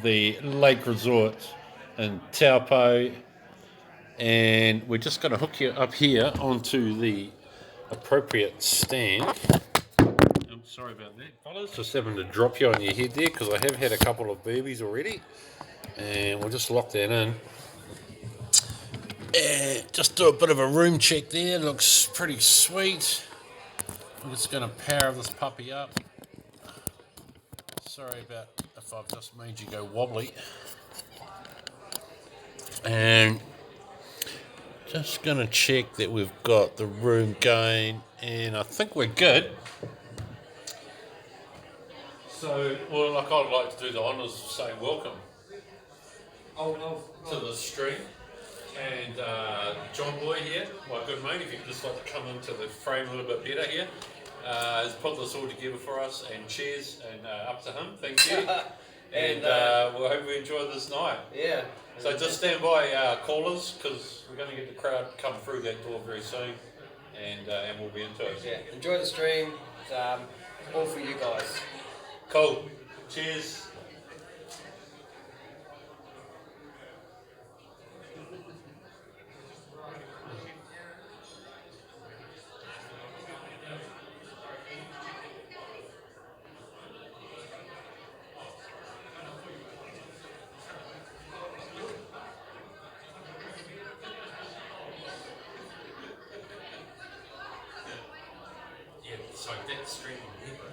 the lake resort in Taupo, and we're just going to hook you up here onto the appropriate stand. I'm sorry about that, fellas. Just having to drop you on your head there because I have had a couple of boobies already, and we'll just lock that in. And just do a bit of a room check there. Looks pretty sweet. I'm just going to power this puppy up. Sorry about if I've just made you go wobbly. And just going to check that we've got the room going, and I think we're good. So, well, like I'd like to do the honours of saying welcome to the stream. And John Boy here, my good mate, if you'd just like to come into the frame a little bit better here, has put this all together for us, and cheers, and up to him, thank you. And we'll hope we enjoy this night. Yeah. So just stand by callers, because we're going to get the crowd come through that door very soon, and we'll be into it. Yeah, enjoy the stream, it's, all for you guys. Cool, cheers. So that stream on here, bro.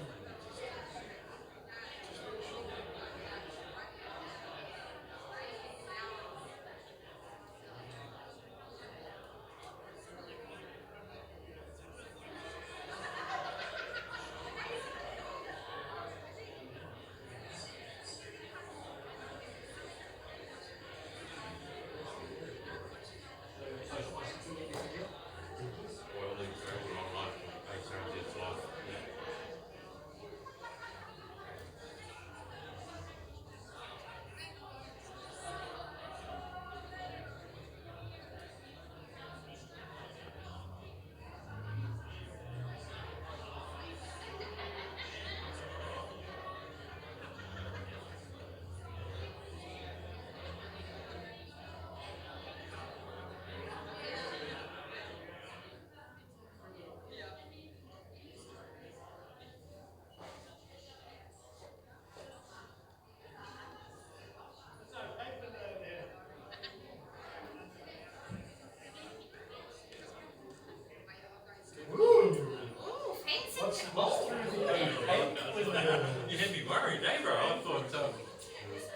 You had me worried, eh, bro? I thought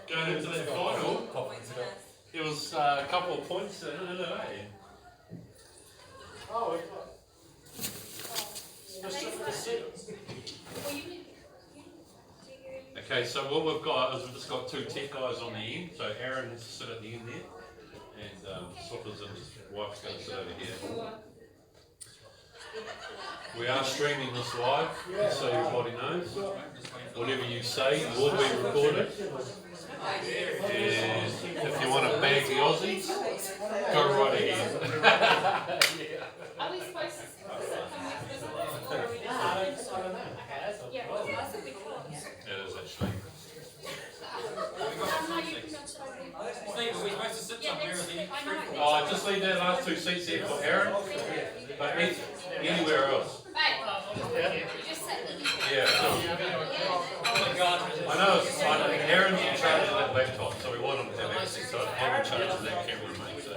going into that final, it was a couple of points in it, eh? Oh, okay, so what we've got is we've just got two tech guys on the end. So Aaron has to sit at the end there, and Slippers and his wife's going to sit over here. We are streaming this live, so everybody knows. Whatever you say will be recorded. And if you want to bag the Aussies, go right ahead. Are we supposed to come next to the or are we just... I don't know. Yeah, well, I said we could. It is actually. No, you can go to Steve, are we supposed to sit somewhere with any three? Oh, just leave that last two seats there for Aaron. But anywhere else. you just said Yeah. Oh my God. I know Aaron's in charge of that laptop, so we want him to have access to it. I'm in charge of that camera, mate. So.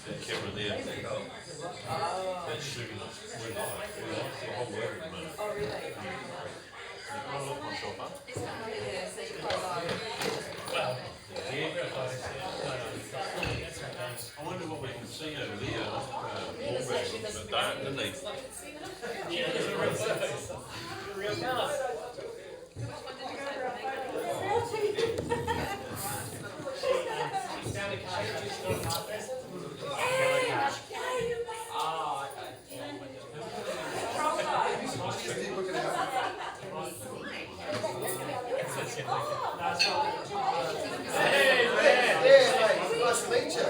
That camera there. That's shooting us. We're live. The whole world at the moment. Oh, really? I look myself up. Yeah, so you're quite live. Well, I wonder what we can see over there. All back a bit dark, didn't they? Yeah, there's a real surface. Real cars. Nice to meet you.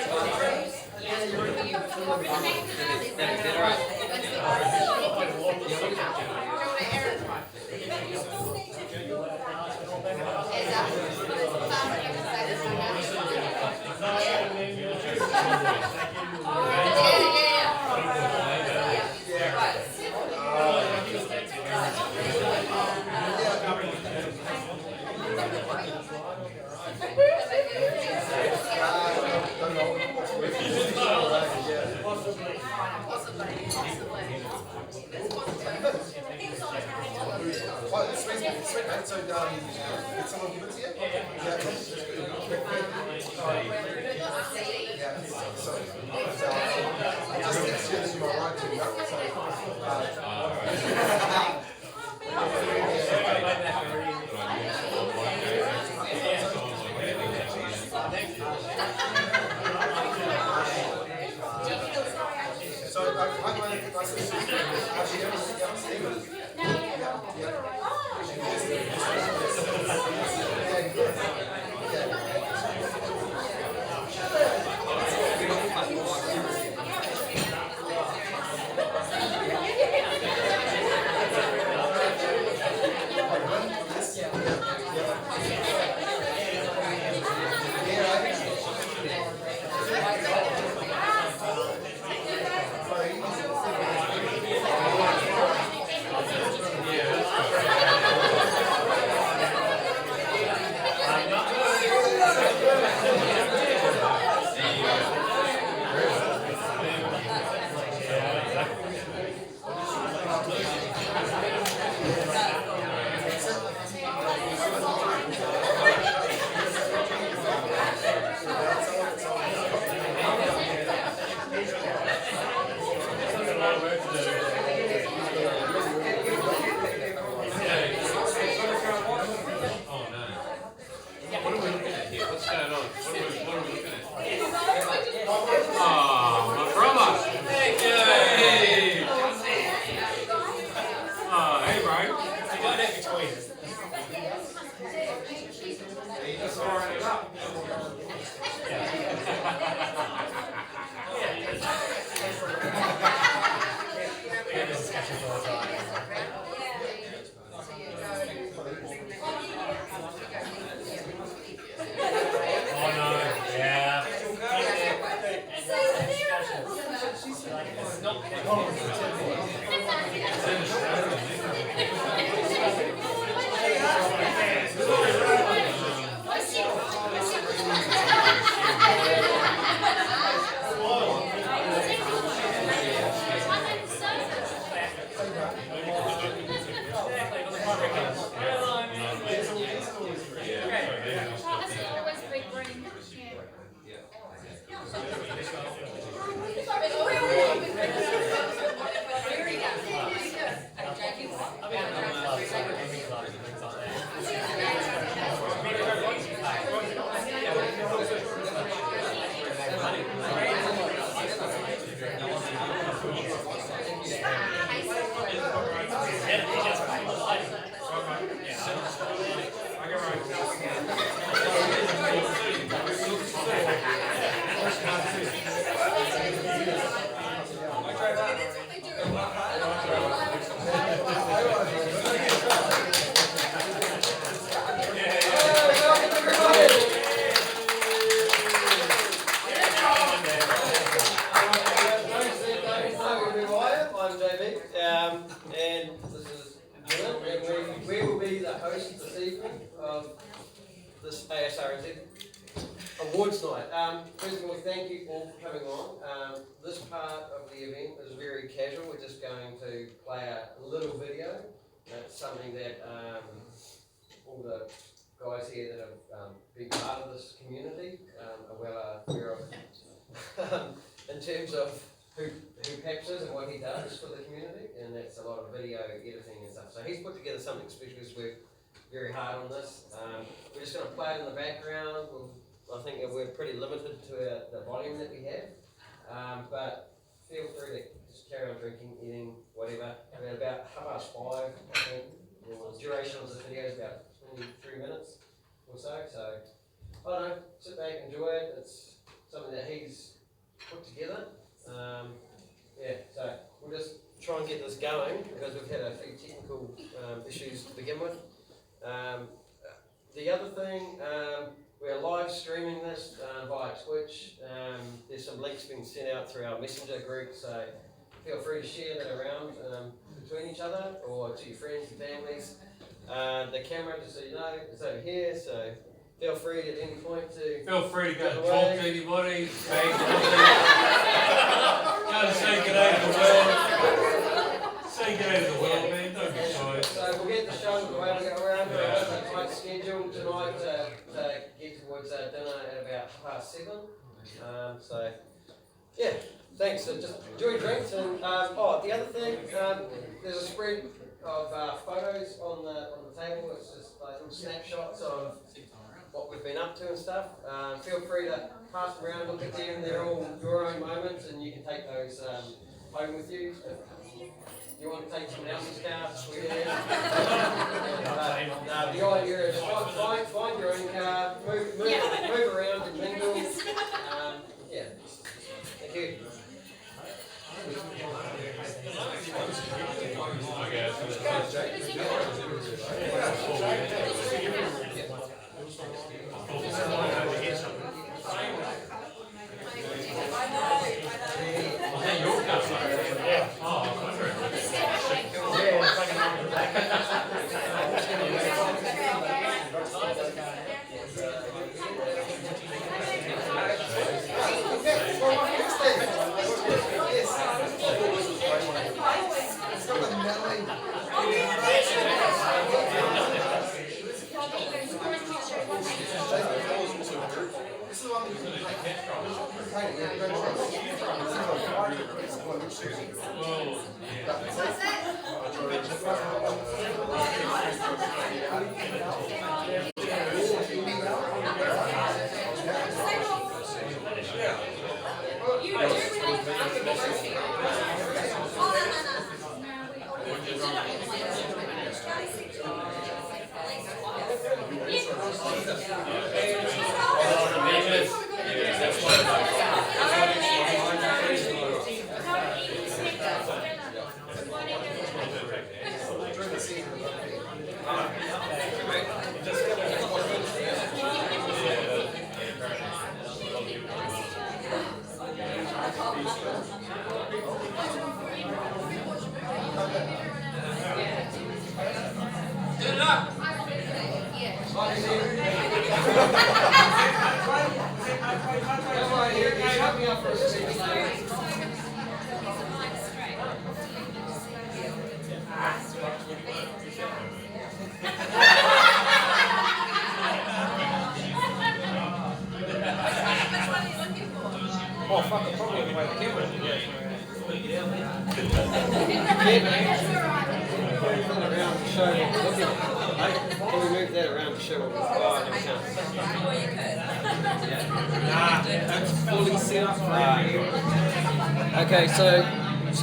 Yeah. So, did someone give it to you? Yeah. Sorry. Just next year, you are right to So, I might have actually everything else, Stephen. This ASRNZ Awards night. First of all, thank you all for coming on. This part of the event is very casual. We're just going to play a little video. It's something that all the guys here that have been part of this community are well aware of. In terms of who Paps is and what he does for the community, and that's a lot of video editing and stuff. So he's put together something special because we're very hard on this. We're just going to play it in the background. I think that we're pretty limited to the volume that we have, but feel free to just carry on drinking, eating, whatever. We're about 5:30, I think. The duration of this video is about 23 minutes or so. So, I don't know, sit back, enjoy it. It's something that he's put together. So we'll just try and get this going because we've had a few technical issues to begin with. The other thing, we we're live streaming this via Twitch. There's some links being sent out through our messenger group, so feel free to share that around between each other or to your friends and families. The camera, just so you know, is over here, so feel free at any point to Feel free to go and away. talk to anybody, bang go and say good day to the world. Say good day to the world, man. Don't be shy. So we'll get the show the way we go around. We've got a tight schedule tonight to get towards dinner at about 7:30. So yeah, thanks. So just enjoy drinks and the other thing, there's a spread of photos on the table. It's just like little snapshots of what we've been up to and stuff. Feel free to pass them around, look at them. They're all your own moments, and you can take those home with you. If you want to take someone else's car, sweet ass. The idea is find your own car, move around and mingle. Yeah. Thank you. Okay, so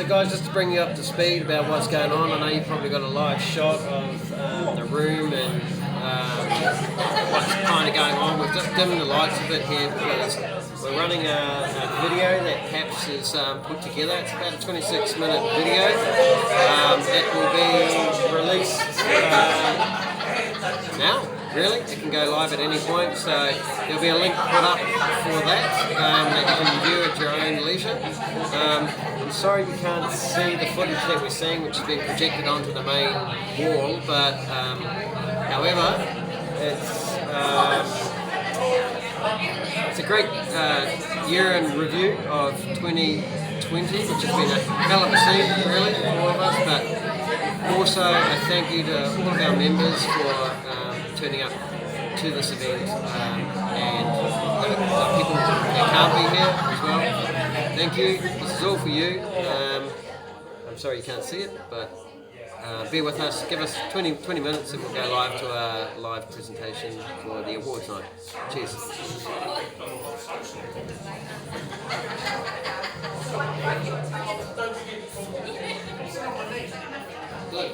guys, just to bring you up to speed about what's going on, I know you've probably got a live shot of the room and what's kind of going on. We've just dimmed the lights a bit here because we're running a video that Caps has put together. It's about a 26-minute video. It will be released now. Really, it can go live at any point, so there'll be a link put up for that that you can view at your own leisure. I'm sorry you can't see the footage that we're seeing, which has been projected onto the main wall, but however, it's a great year in review of 2020, which has been a hell of a season really for all of us, but also a thank you to all of our members for turning up to this event and the people that can't be here as well. Thank you. This is all for you. I'm sorry you can't see it, but bear with us. Give us 20 minutes and we'll go live to a live presentation for the awards night. Cheers. Good.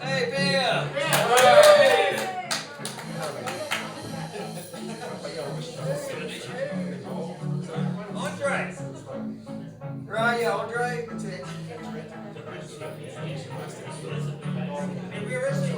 Hey, Bear! Andre! Right, yeah, Andre. Hey, where is he?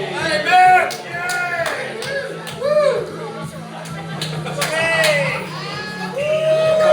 Hey, man! Woo! Hey! Woo!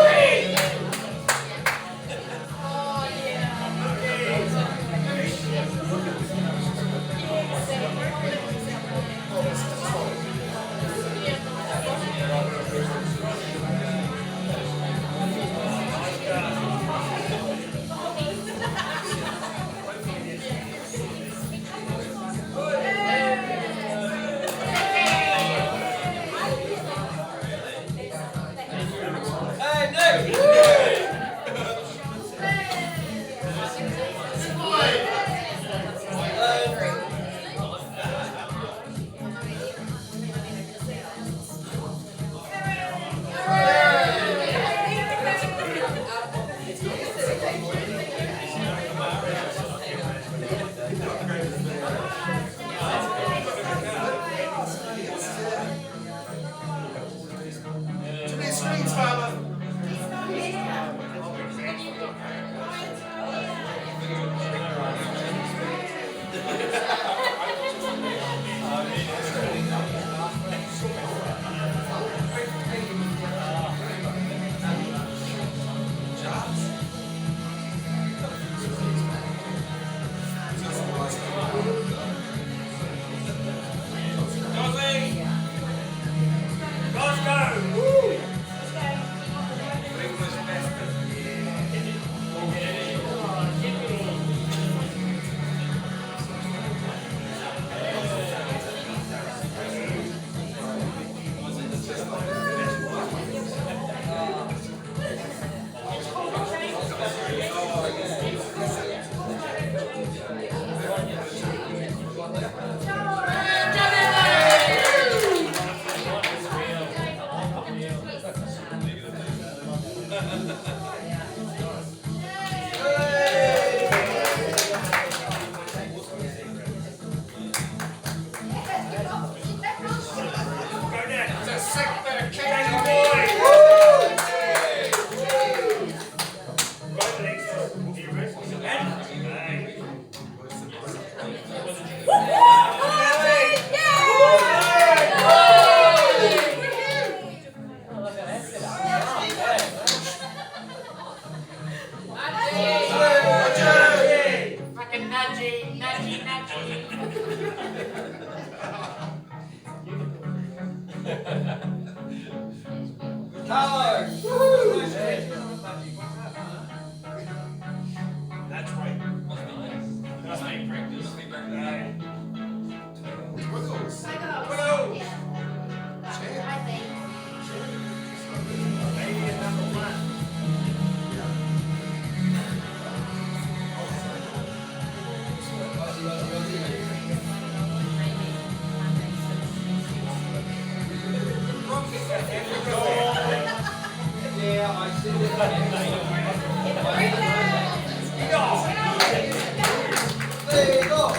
There you go.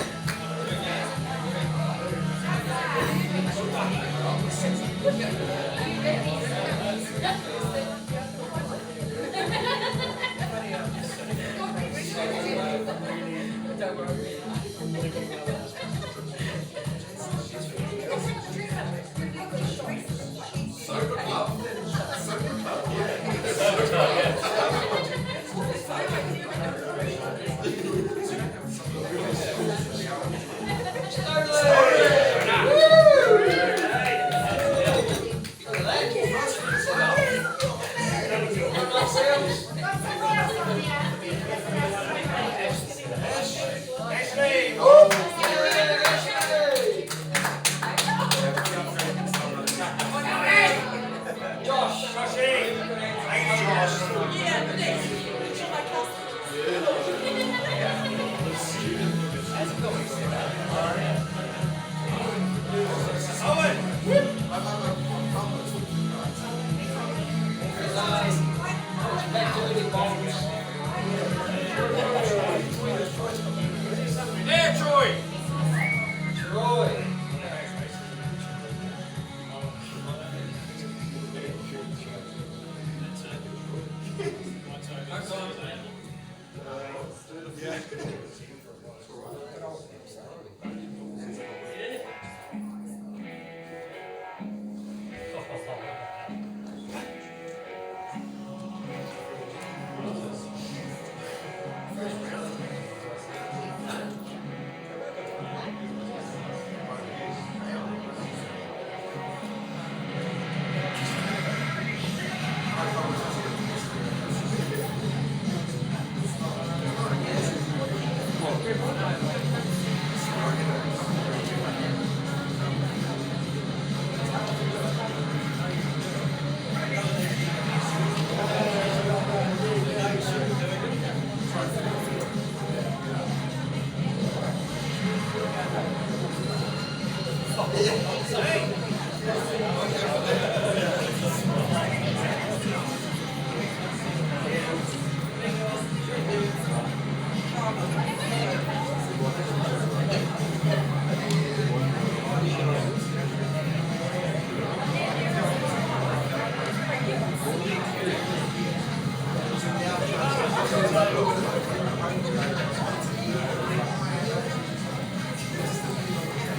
Yeah, Troy! Troy.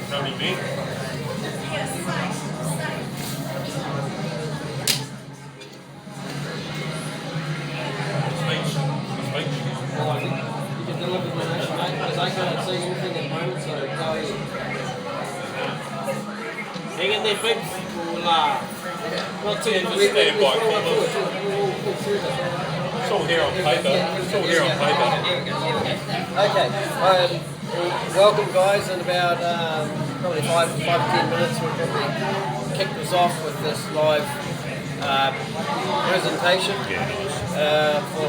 How many meat? Speech. You can deliver the nation, mate, because I can't see anything at the moment, so go ahead. Hang in there, big. We'll, not too Just stand by. It's all here on paper. It's all here on paper. Okay, welcome guys. In about probably 5 to 10 minutes, we'll probably kick this off with this live presentation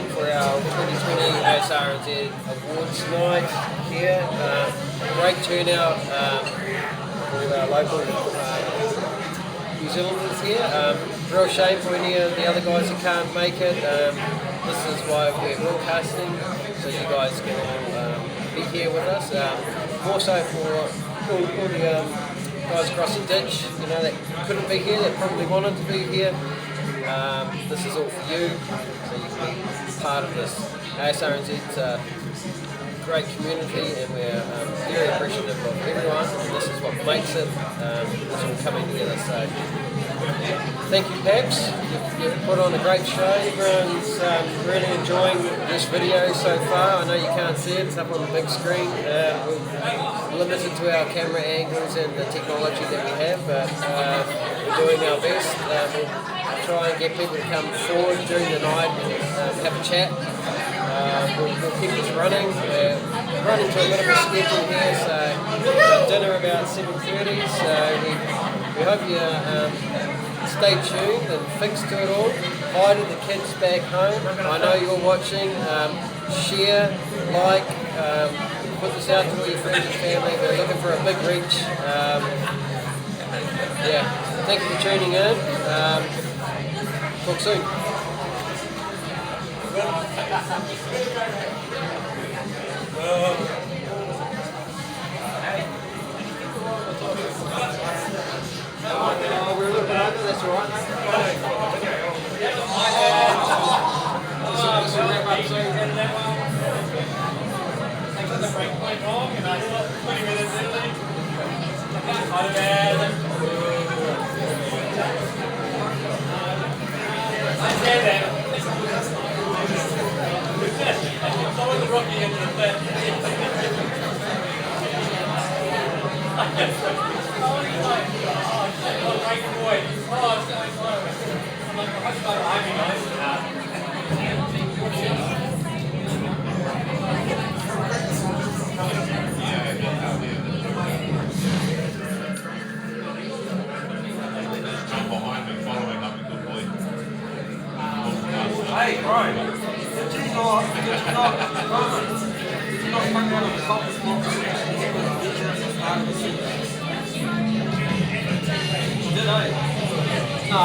for our 2020 ASRNZ Awards night here. Great turnout for our local New Zealanders here. Real shame for any of the other guys that can't make it. This is why we're broadcasting, so you guys can all be here with us. More so for all the guys across the ditch, you know, that couldn't be here, that probably wanted to be here. This is all for you, so you can be part of this ASRNZ great community, and we're very appreciative of everyone, and this is what makes it. It's all coming together. So thank you, Paps. You've put on a great show. Everyone's really enjoying this video so far. I know you can't see it, it's up on the big screen. We're limited to our camera angles and the technology that we have, but we're doing our best. We'll try and get people to come forward during the night and have a chat. We'll keep this running. We're running to a bit of a schedule here, so we've got dinner about 7:30, so we hope you stay tuned and fix to it all. Hi to the kids back home. I know you're watching. Share, like, put this out to all your friends and family. We're looking for a big reach. Yeah, thank you for tuning in. Talk soon. Oh, we're a little bit over, that's all right. Just wrap up soon. The break went wrong and I stopped 20 minutes early. Not bad. I said that. It's always the rookie into the pit. Break boy. Oh, it's going slow. I'm like, how much better I be nice? Hey, bro. Did you not come down on the top of the box? Did I? No,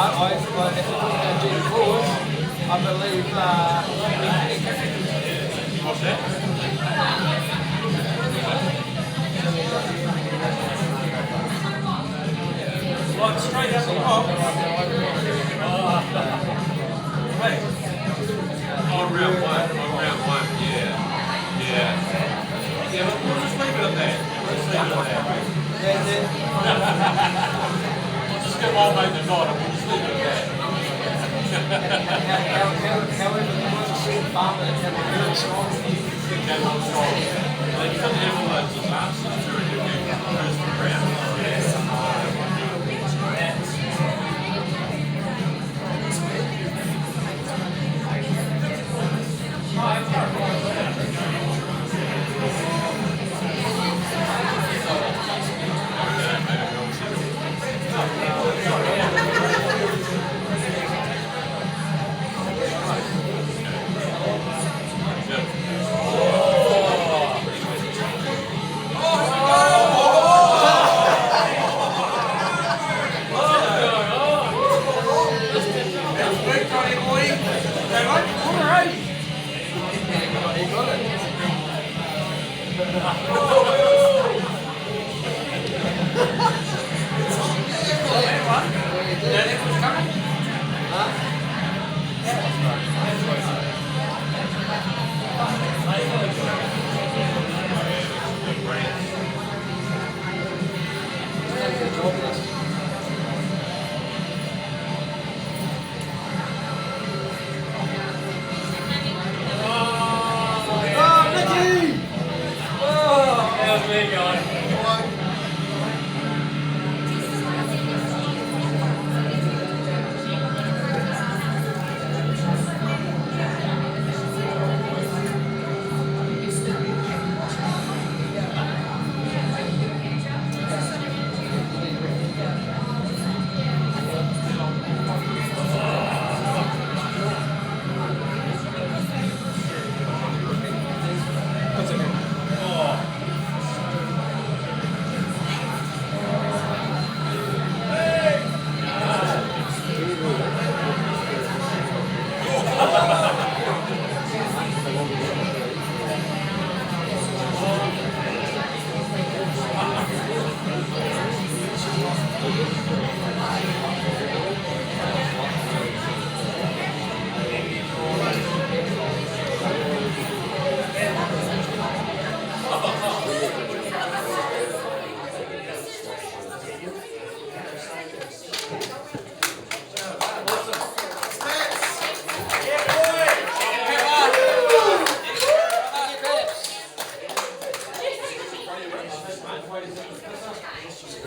I believe, What's that? like straight out the top. Hey. On round one, yeah. Yeah, but we'll just leave it at that. We'll just get one way to God and we'll just leave it at that. However, there was a certain farmer that came on very strong. Get on strong. They couldn't have all those disasters during the first round.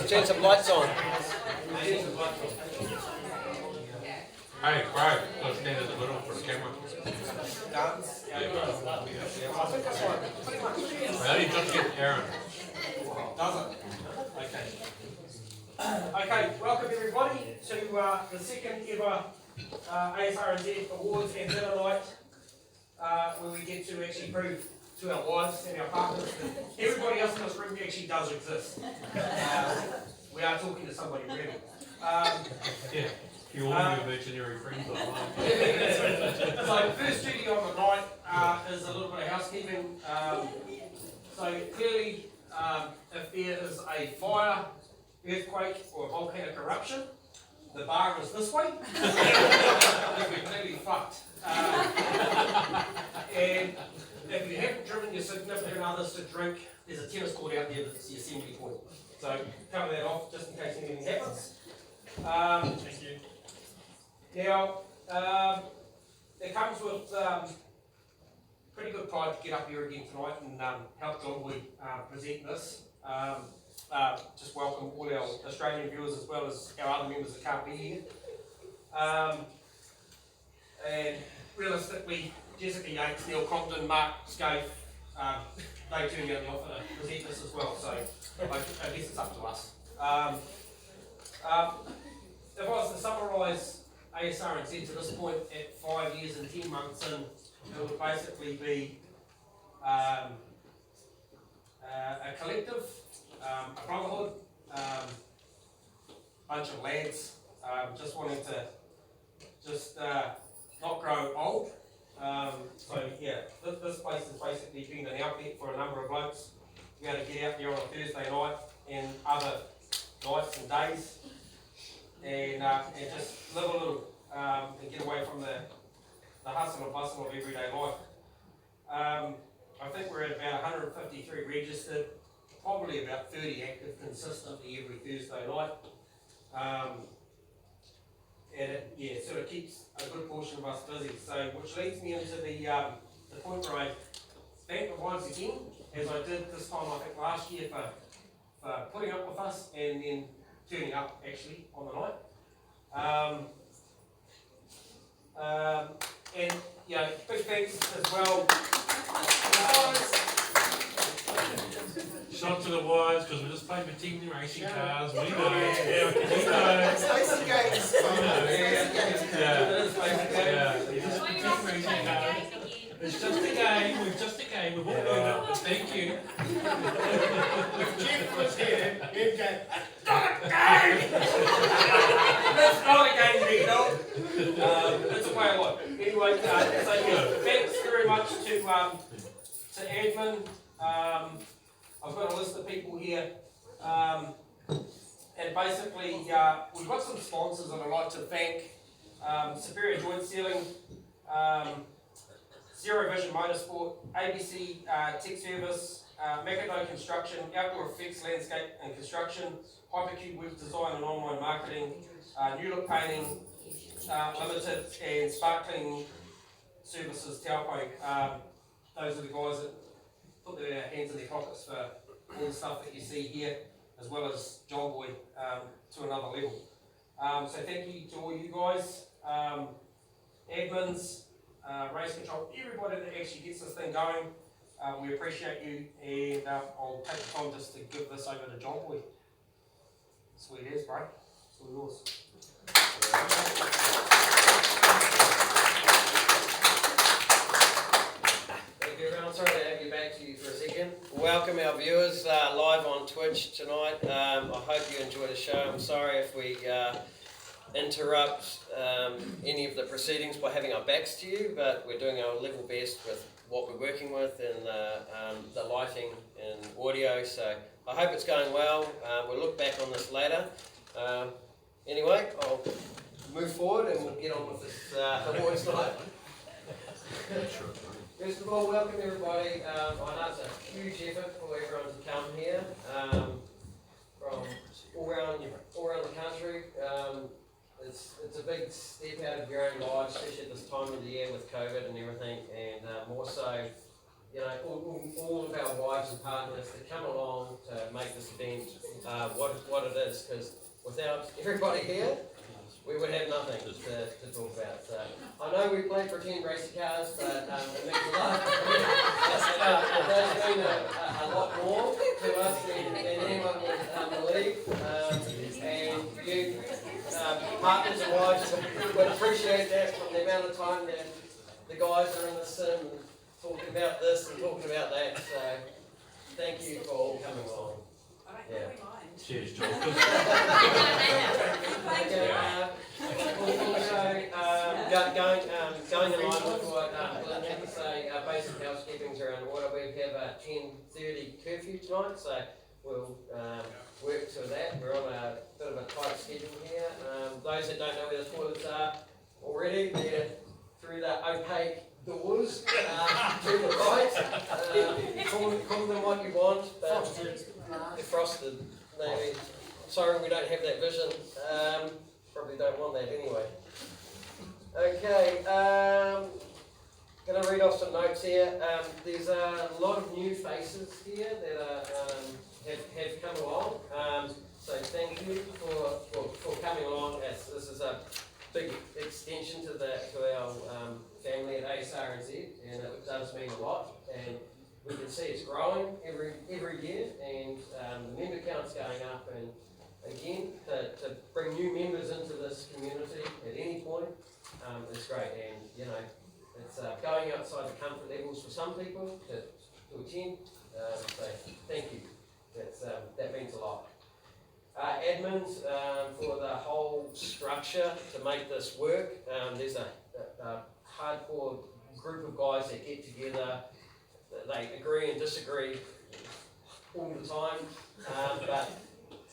Turn some lights on. Hey, Craig, let's stand in the middle for the camera. Ready? Just get Aaron. Okay, welcome everybody to the second ever ASRNZ Awards and dinner night, where we get to actually prove to our wives and our partners that everybody else in this room actually does exist. We are talking to somebody really. Yeah. You all your imaginary friends online. So first duty on the night is a little bit of housekeeping. So clearly, if there is a fire, earthquake or volcanic eruption, the bar is this way. We're clearly fucked. And if you haven't driven your significant others to drink, there's a tennis court out there that's the assembly point. So cover that off just in case anything happens. Thank you. Now, it comes with pretty good pride to get up here again tonight and help John Boy present this. Just welcome all our Australian viewers as well as our other members that can't be here. And realistically, Jessica Yates, Neil Compton, Mark Scaife, they turned down the offer to present this as well, so I guess it's up to us. If I was to summarise ASRNZ to this point at 5 years and 10 months in, it would basically be a collective, a brotherhood, bunch of lads just wanting to not grow old. So yeah, this place has basically been an outlet for a number of blokes to be able to get out there on a Thursday night and other nights and days and just live a little and get away from the hustle and bustle of everyday life. I think we're at about 153 registered, probably about 30 active consistently every Thursday night. And it sort of keeps a good portion of us busy. So, which leads me into the point where I thank the wives again, as I did this time I think last year for putting up with us and then turning up actually on the night. And big thanks as well. Shot to the wires because we're just playing with team racing cars. We know. Yeah, we know. Stacey Gates. It's just a game. We've all learned it, but thank you. If Jeff was here, he'd go, "It's not a game!" It's not a game, Nino. It's a way of life. Anyway, thanks very much to admin. I've got a list of people here. And basically, we've got some sponsors that I'd like to thank. Superior Joint Sealing, Zero Vision Motorsport, ABC Tech Service, Macado Construction, Outdoor Effects Landscape and Construction, Hypercube Web Design and Online Marketing, New Look Painting Limited, and Sparkling Services Taupo. Those are the guys that put their hands in their pockets for all the stuff that you see here, as well as John Boy to another level. So thank you to all you guys, admins, race control, everybody that actually gets this thing going. We appreciate you, and I'll take the time just to give this over to John Boy. Sweet as, bro. It's all yours. Thank you, everyone. Sorry to have you back to you for a second. Welcome our viewers live on Twitch tonight. I hope you enjoy the show. I'm sorry if we interrupt any of the proceedings by having our backs to you, but we're doing our level best with what we're working with and the lighting and audio. So I hope it's going well. We'll look back on this later. Anyway, I'll move forward and we'll get on with this awards night. First of all, welcome everybody. I know it's a huge effort for everyone to come here from all around the country. It's a big step out of your own lives, especially at this time of the year with COVID and everything, and more so, all of our wives and partners to come along to make this event what it is, because without everybody here, we would have nothing to talk about. So I know we play pretend racing cars, but it means a lot. It does mean a lot more to us than anyone would believe. And you, partners and wives, would appreciate that from the amount of time that the guys are in the sim and talking about this and talking about that. So thank you for all coming along. I don't really mind. Cheers, John. Okay, going in line with what Glenn had to say, our basic housekeepings are in order. We have a 10:30 curfew tonight, so we'll work to that. We're on a bit of a tight schedule here. Those that don't know where the toilets are already, they're through the opaque doors to the right. Call them what you want, but they're frosted. Maybe. Sorry, we don't have that vision. Probably don't want that anyway. Okay, going to read off some notes here. There's a lot of new faces here that have come along. So thank you for coming along. This is a big extension to our family at ASRNZ, and it does mean a lot. And we can see it's growing every year, and the member count's going up. And again, to bring new members into this community at any point is great. And you know, it's going outside the comfort levels for some people to attend. So thank you. That means a lot. Admins for the whole structure to make this work. There's a hardcore group of guys that get together. They agree and disagree all the time, but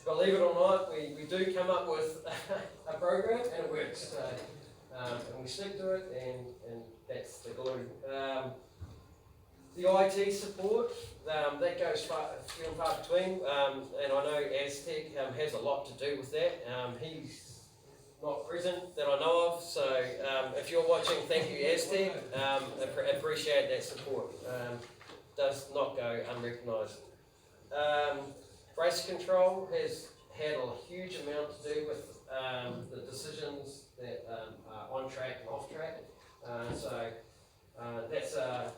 believe it or not, we do come up with a program and it works. So, and we stick to it, and that's the glue. The IT support, that goes few and far between, and I know Aztec has a lot to do with that. He's not present that I know of, so if you're watching, thank you Aztec. Appreciate that support. Does not go unrecognised. Race control has had a huge amount to do with the decisions that are on track and off track. So that's a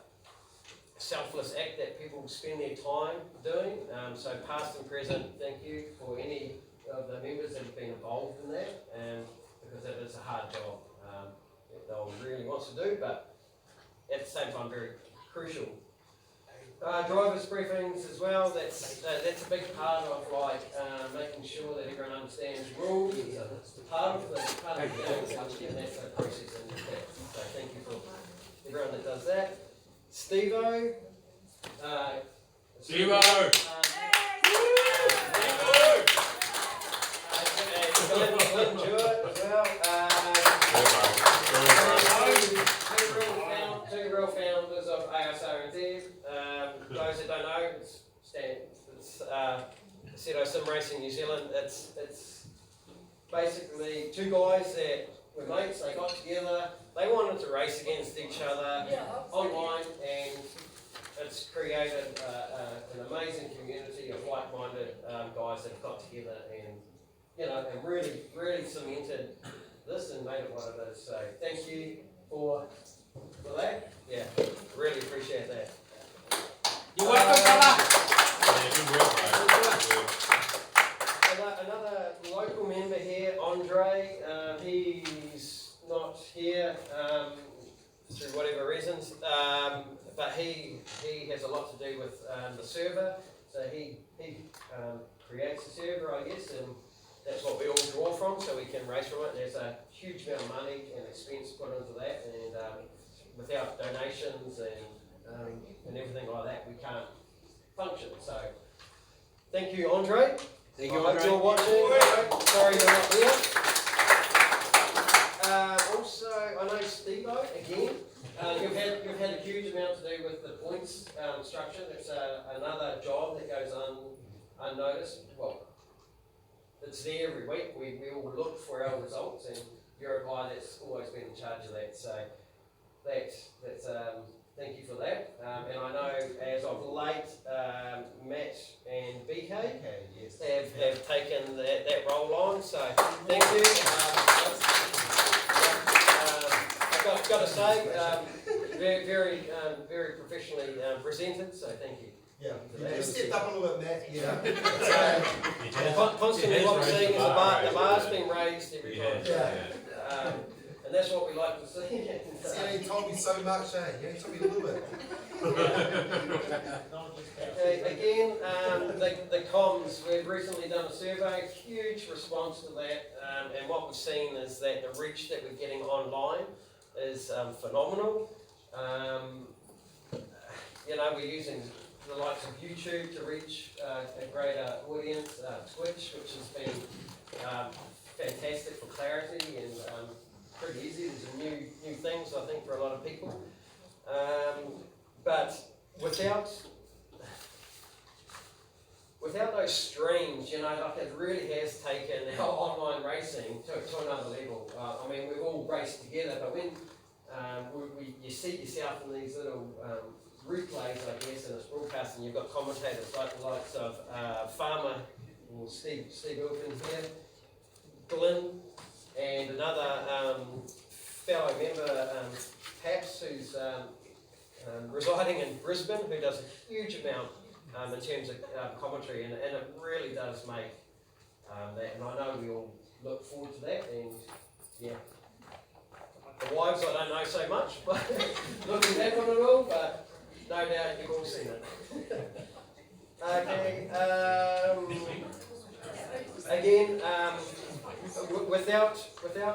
selfless act that people spend their time doing. So past and present, thank you for any of the members that have been involved in that, because it is a hard job that no one really wants to do, but at the same time very crucial. Drivers briefings as well, that's a big part of making sure that everyone understands rules. It's part of the game, and that's a process in that. So thank you for everyone that does that. Steve-O. Steve-O! Glenn Jewett as well. Two real founders of ASRNZ. Those that don't know, it's Aceto Sim Racing New Zealand. It's basically two guys that were mates. They got together. They wanted to race against each other online, and it's created an amazing community of like-minded guys that have got together and really cemented this and made it what it is. So thank you for that. Yeah, really appreciate that. You're welcome, brother. Another local member here, Andre. He's not here through whatever reasons, but he has a lot to do with the server. So he creates the server, I guess, and that's what we all draw from, so we can race from it. There's a huge amount of money and expense put into that, and without donations and everything like that, we can't function. So thank you, Andre. Thank you, I hope you're watching. Sorry you're not here. Also, I know Steve-O again. You've had a huge amount to do with the points structure. That's another job that goes unnoticed. Well, it's there every week. We all look for our results, and you're a guy that's always been in charge of that. So that's thank you for that. And I know as of late, Matt and BK have taken that role on. So thank you. I've got to say, very professionally presented. So thank you. Yeah, you just stepped up a little bit, Matt. Constantly what we're seeing is the bar's being raised every time. Yeah. And that's what we like to see. See, he told me so much, eh? He only told me a little bit. Okay, again, the comms, we've recently done a survey, huge response to that, and what we've seen is that the reach that we're getting online is phenomenal. You know, we're using the likes of YouTube to reach a greater audience, Twitch, which has been fantastic for clarity and pretty easy. There's some new things, I think, for a lot of people. But without those streams, you know, like it really has taken our online racing to another level. I mean, we've all raced together, but when you see yourself in these little replays, I guess, and it's broadcasting, you've got commentators like the likes of Farmer, or Steve Wilkins here, Glenn, and another fellow member, Paps, who's residing in Brisbane, who does a huge amount in terms of commentary, and it really does make that, and I know we all look forward to that, and yeah. The wives I don't know so much, but looking back on it all, but no doubt you've all seen it. Okay, again, without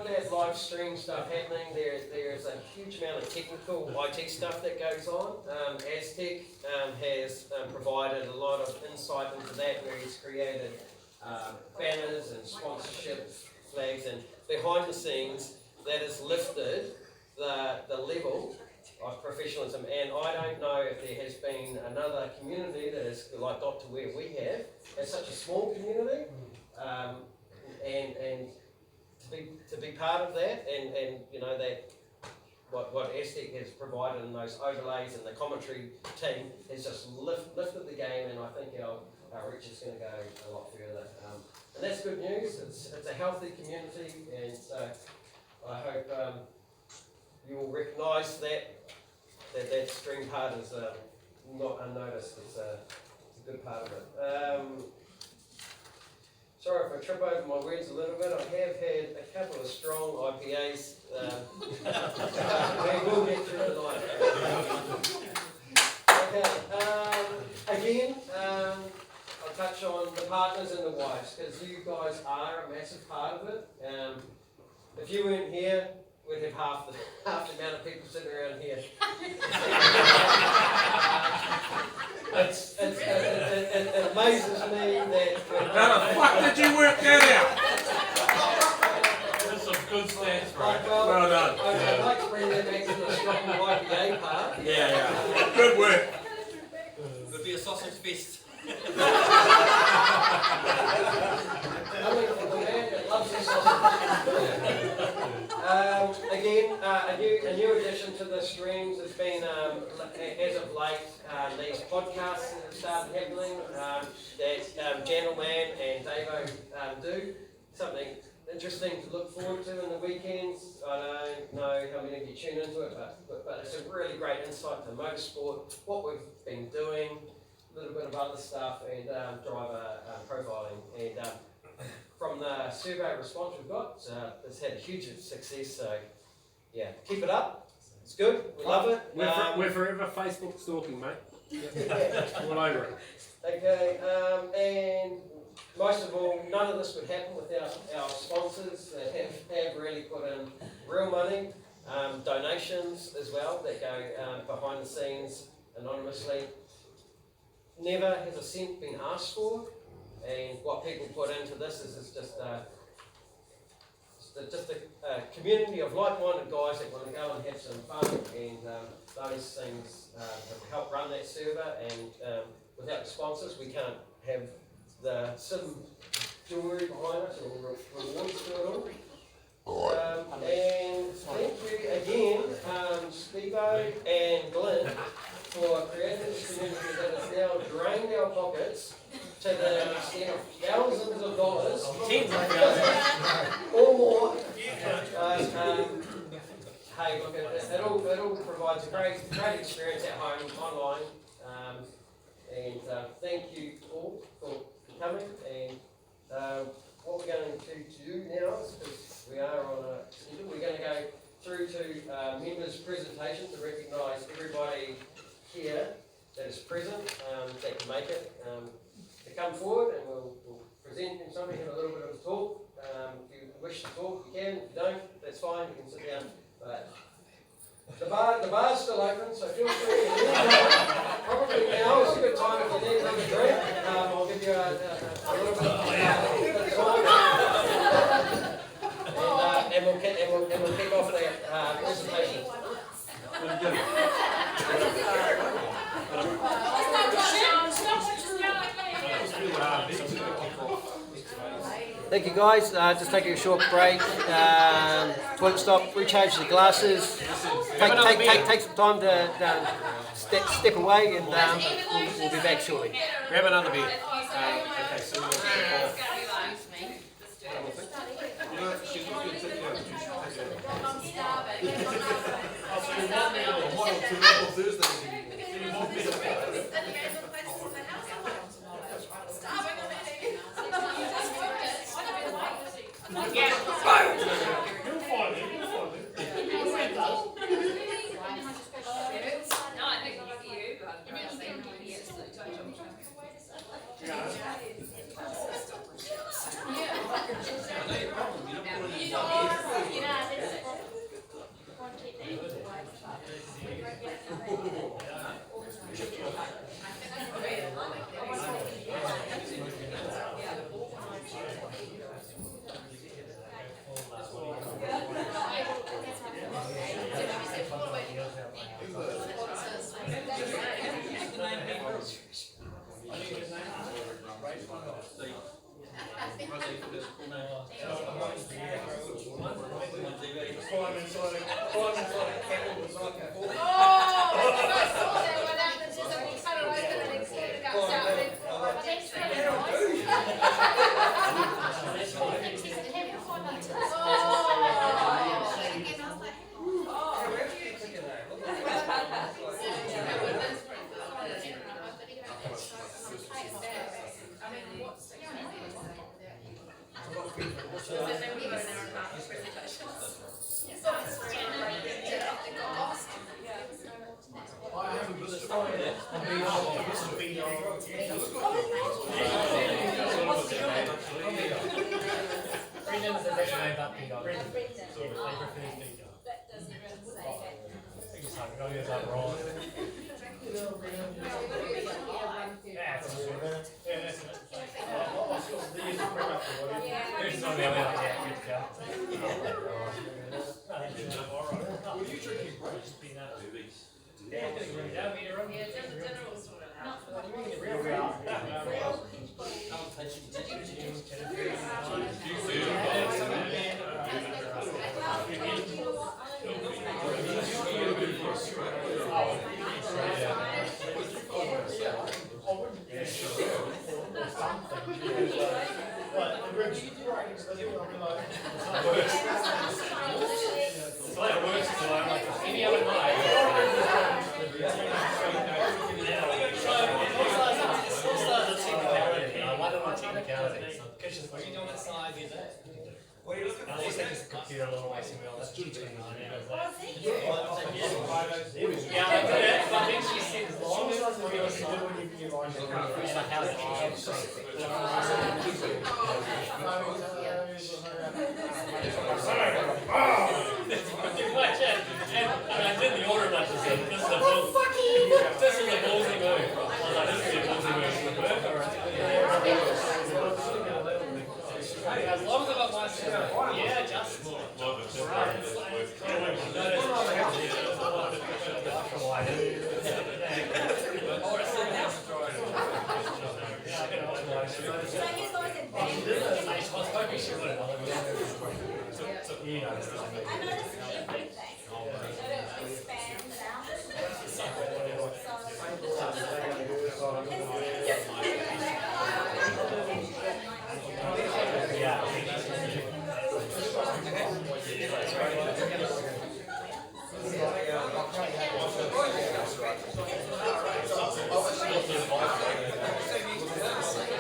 that live stream stuff happening, there's a huge amount of technical IT stuff that goes on. Aztec has provided a lot of insight into that, where he's created banners and sponsorship flags, and behind the scenes that has lifted the level of professionalism. And I don't know if there has been another community that has like got to where we have. It's such a small community, and to be part of that, and you know that what Aztec has provided in those overlays and the commentary team has just lifted the game, and I think our reach is going to go a lot further. And that's good news. It's a healthy community, and so I hope you will recognise that stream part is not unnoticed. It's a good part of it. Sorry if I trip over my words a little bit. I have had a couple of strong IPAs. We will get through the night. Okay. Again, I'll touch on the partners and the wives, because you guys are a massive part of it. If you weren't here, we'd have half the amount of people sitting around here. It amazes me that. How the fuck did you work that out? That's some good stats, right? Well done. I'd like to bring that back to the strong IPA part. Yeah. Good work. It'll be a sausage fest. Coming from the man that loves his sausage. Again, a new addition to the streams has been, as of late, these podcasts that have started happening, that Gentleman and Davo do. Something interesting to look forward to in the weekends. I don't know how many of you tune into it, but it's a really great insight to motorsport, what we've been doing, a little bit of other stuff, and driver profiling. And from the survey response we've got, it's had a huge success. So yeah, keep it up. It's good. We love it. We're forever Facebook stalking, mate. All over it. Okay, and most of all, none of this would happen without our sponsors that have really put in real money, donations as well that go behind the scenes anonymously. Never has a cent been asked for, and what people put into this is just a community of like-minded guys that want to go and have some fun, and those things have helped run that server, and without the sponsors we can't have the sim jewellery behind us or rewards to it all. And thank you again, Stevo and Glenn, for creating this community that has now drained our pockets to the extent of thousands of dollars, or more. Hey, look, it all provides a great experience at home, online, and thank you all for coming. And what we're going to do now is, because we are on a schedule, we're going to go through to members' presentation to recognise everybody here that is present, that can make it, to come forward, and we'll present them something, have a little bit of a talk. If you wish to talk, you can. If you don't, that's fine, you can sit down. But The bar's still open, so feel free. Probably now is a good time if you need another drink. I'll give you a little bit of time. And we'll kick off the presentation. Thank you guys, just taking a short break, toilet stop, recharge the glasses, take some time to step away and we'll be back shortly. Grab another beer. Okay, so we'll she's not going to take care of it.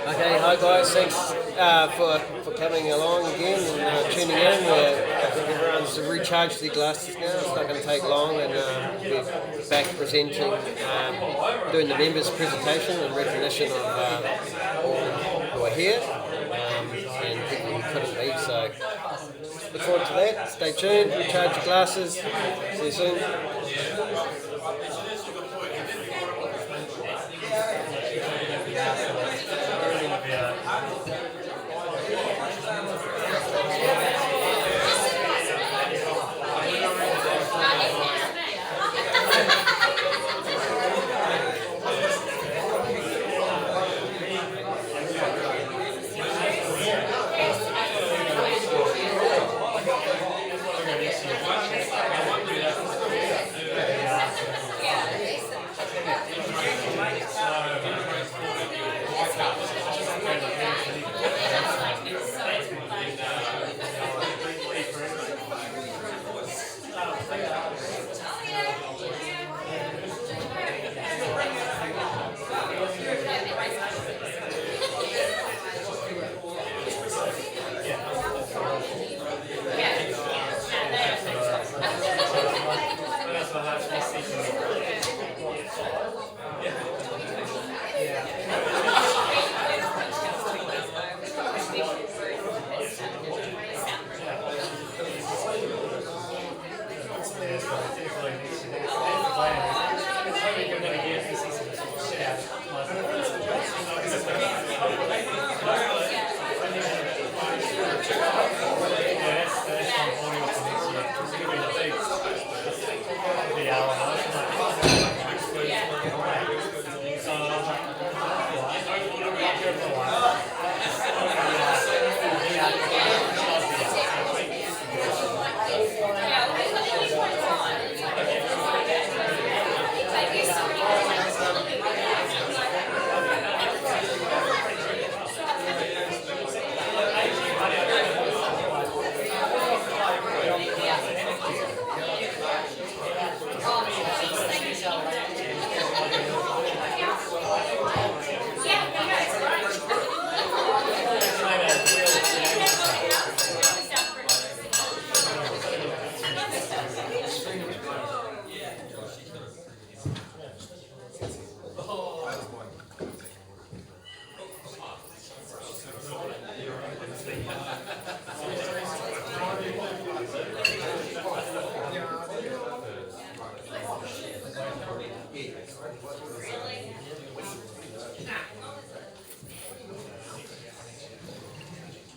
Okay, hi guys, thanks for coming along again and tuning in. I think everyone's recharged their glasses now. It's not going to take long, and we're back presenting, doing the members' presentation in recognition of all who are here and people who couldn't be. So look forward to that. Stay tuned, recharge your glasses. See you soon.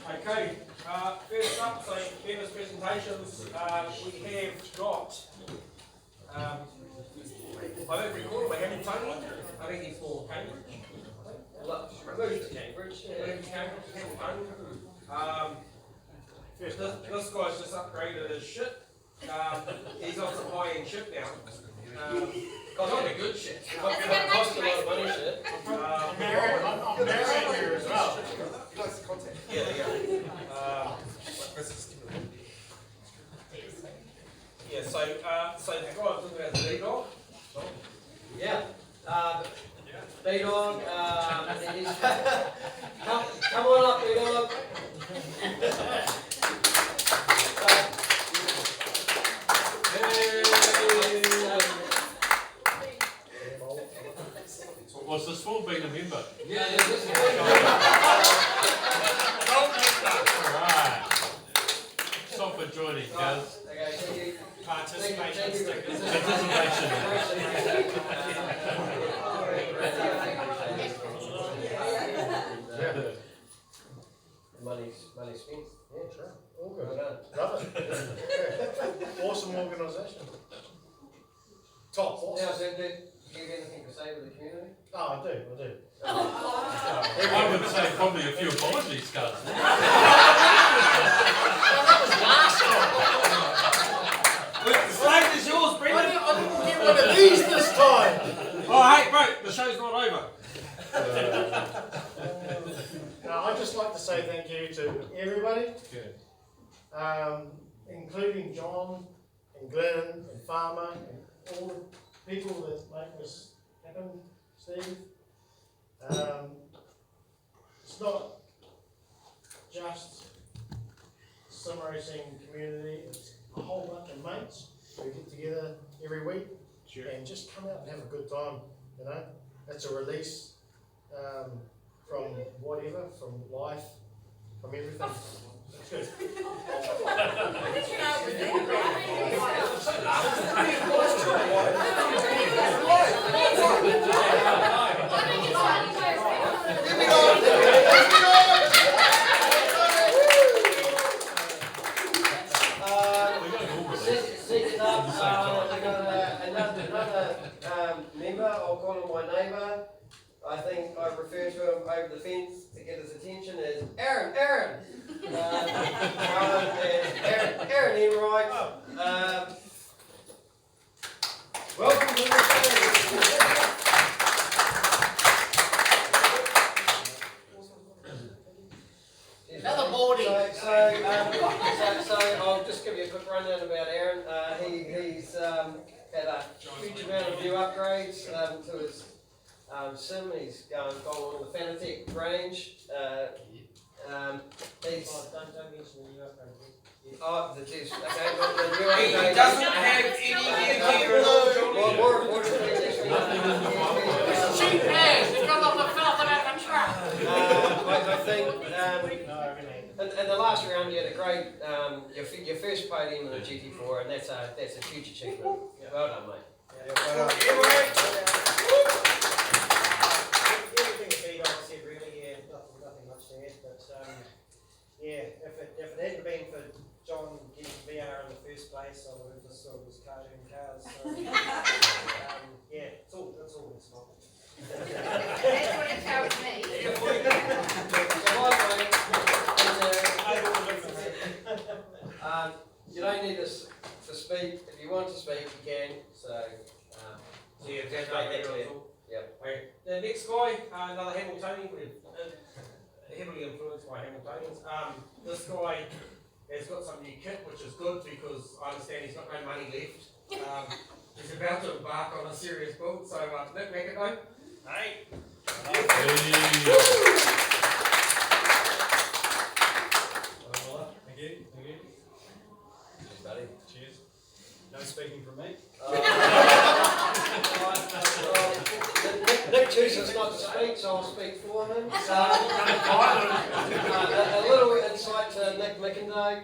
Okay, first up, so Beva's presentations, we have got, I don't recall, we have Tony, I think he's for Cambridge. Moved to Cambridge. Moved to Cambridge, first, this guy's just upgraded his ship. He's off the high-end ship now. Not a good shit. That's a good Cost a lot of money shit. I'm married here as well. He likes the content. Yeah, so the guy I'm talking about is the dog. Yeah. B-Dog, he's come on up, B-Dog. Was the small being a member? Yeah, this is Alright. Stop for joining, guys. Okay, thank you. Participation stickers. Participation. Money spent. Yeah, sure. All good. Well done. Love it. Awesome organisation. Top boss. Now, do you have anything to say to the community? Oh, I do. I would say probably a few apologies, guys. The stage is yours, Brendan. I didn't get one of these this time. Oh, hey, bro, the show's not over. No, I'd just like to say thank you to everybody, Good. including John and Glenn and Farmer and all the people that make this happen, Steve. It's not just sim racing community, it's a whole bunch of mates who get together every week and just come out and have a good time, you know. That's a release from whatever, from life, from everything. Good. Second up, we've got another member, I'll call him my neighbour. I think I refer to him over the fence to get his attention as Aaron. Aaron Enright. Welcome to the show. Another boarding. So I'll just give you a quick rundown about Aaron. He's had a huge amount of new upgrades to his sim. He's gone along the Fanatec range. He's Don't mention the new upgrade. the test. Okay, the new He upgrade. doesn't have any gear at all, Well, more importantly, he's actually Cheap ass, they got all the filth out of the truck. I think in the last round you had a great your first podium in the GT4, and that's a huge achievement. Well done, mate. Everything that Pete said, really, yeah, nothing much to add, but yeah, if it hadn't been for John getting VR in the first place, I would have just sort of was carting cars. So, yeah, it's all his fault. That's what it tells me. You don't need us to speak. If you want to speak, you can. So, Yeah, just make that clear. Yep. Okay. The next guy, another Hamiltonian, heavily influenced by Hamiltonians. This guy has got some new kit, which is good because I understand he's got no money left. He's about to embark on a serious build. So, Nick McIntyre. Hey. Thank you. Cheers, buddy. Cheers. No speaking from me. Nick chooses not to speak, so I'll speak for him. A little insight to Nick McIntyre.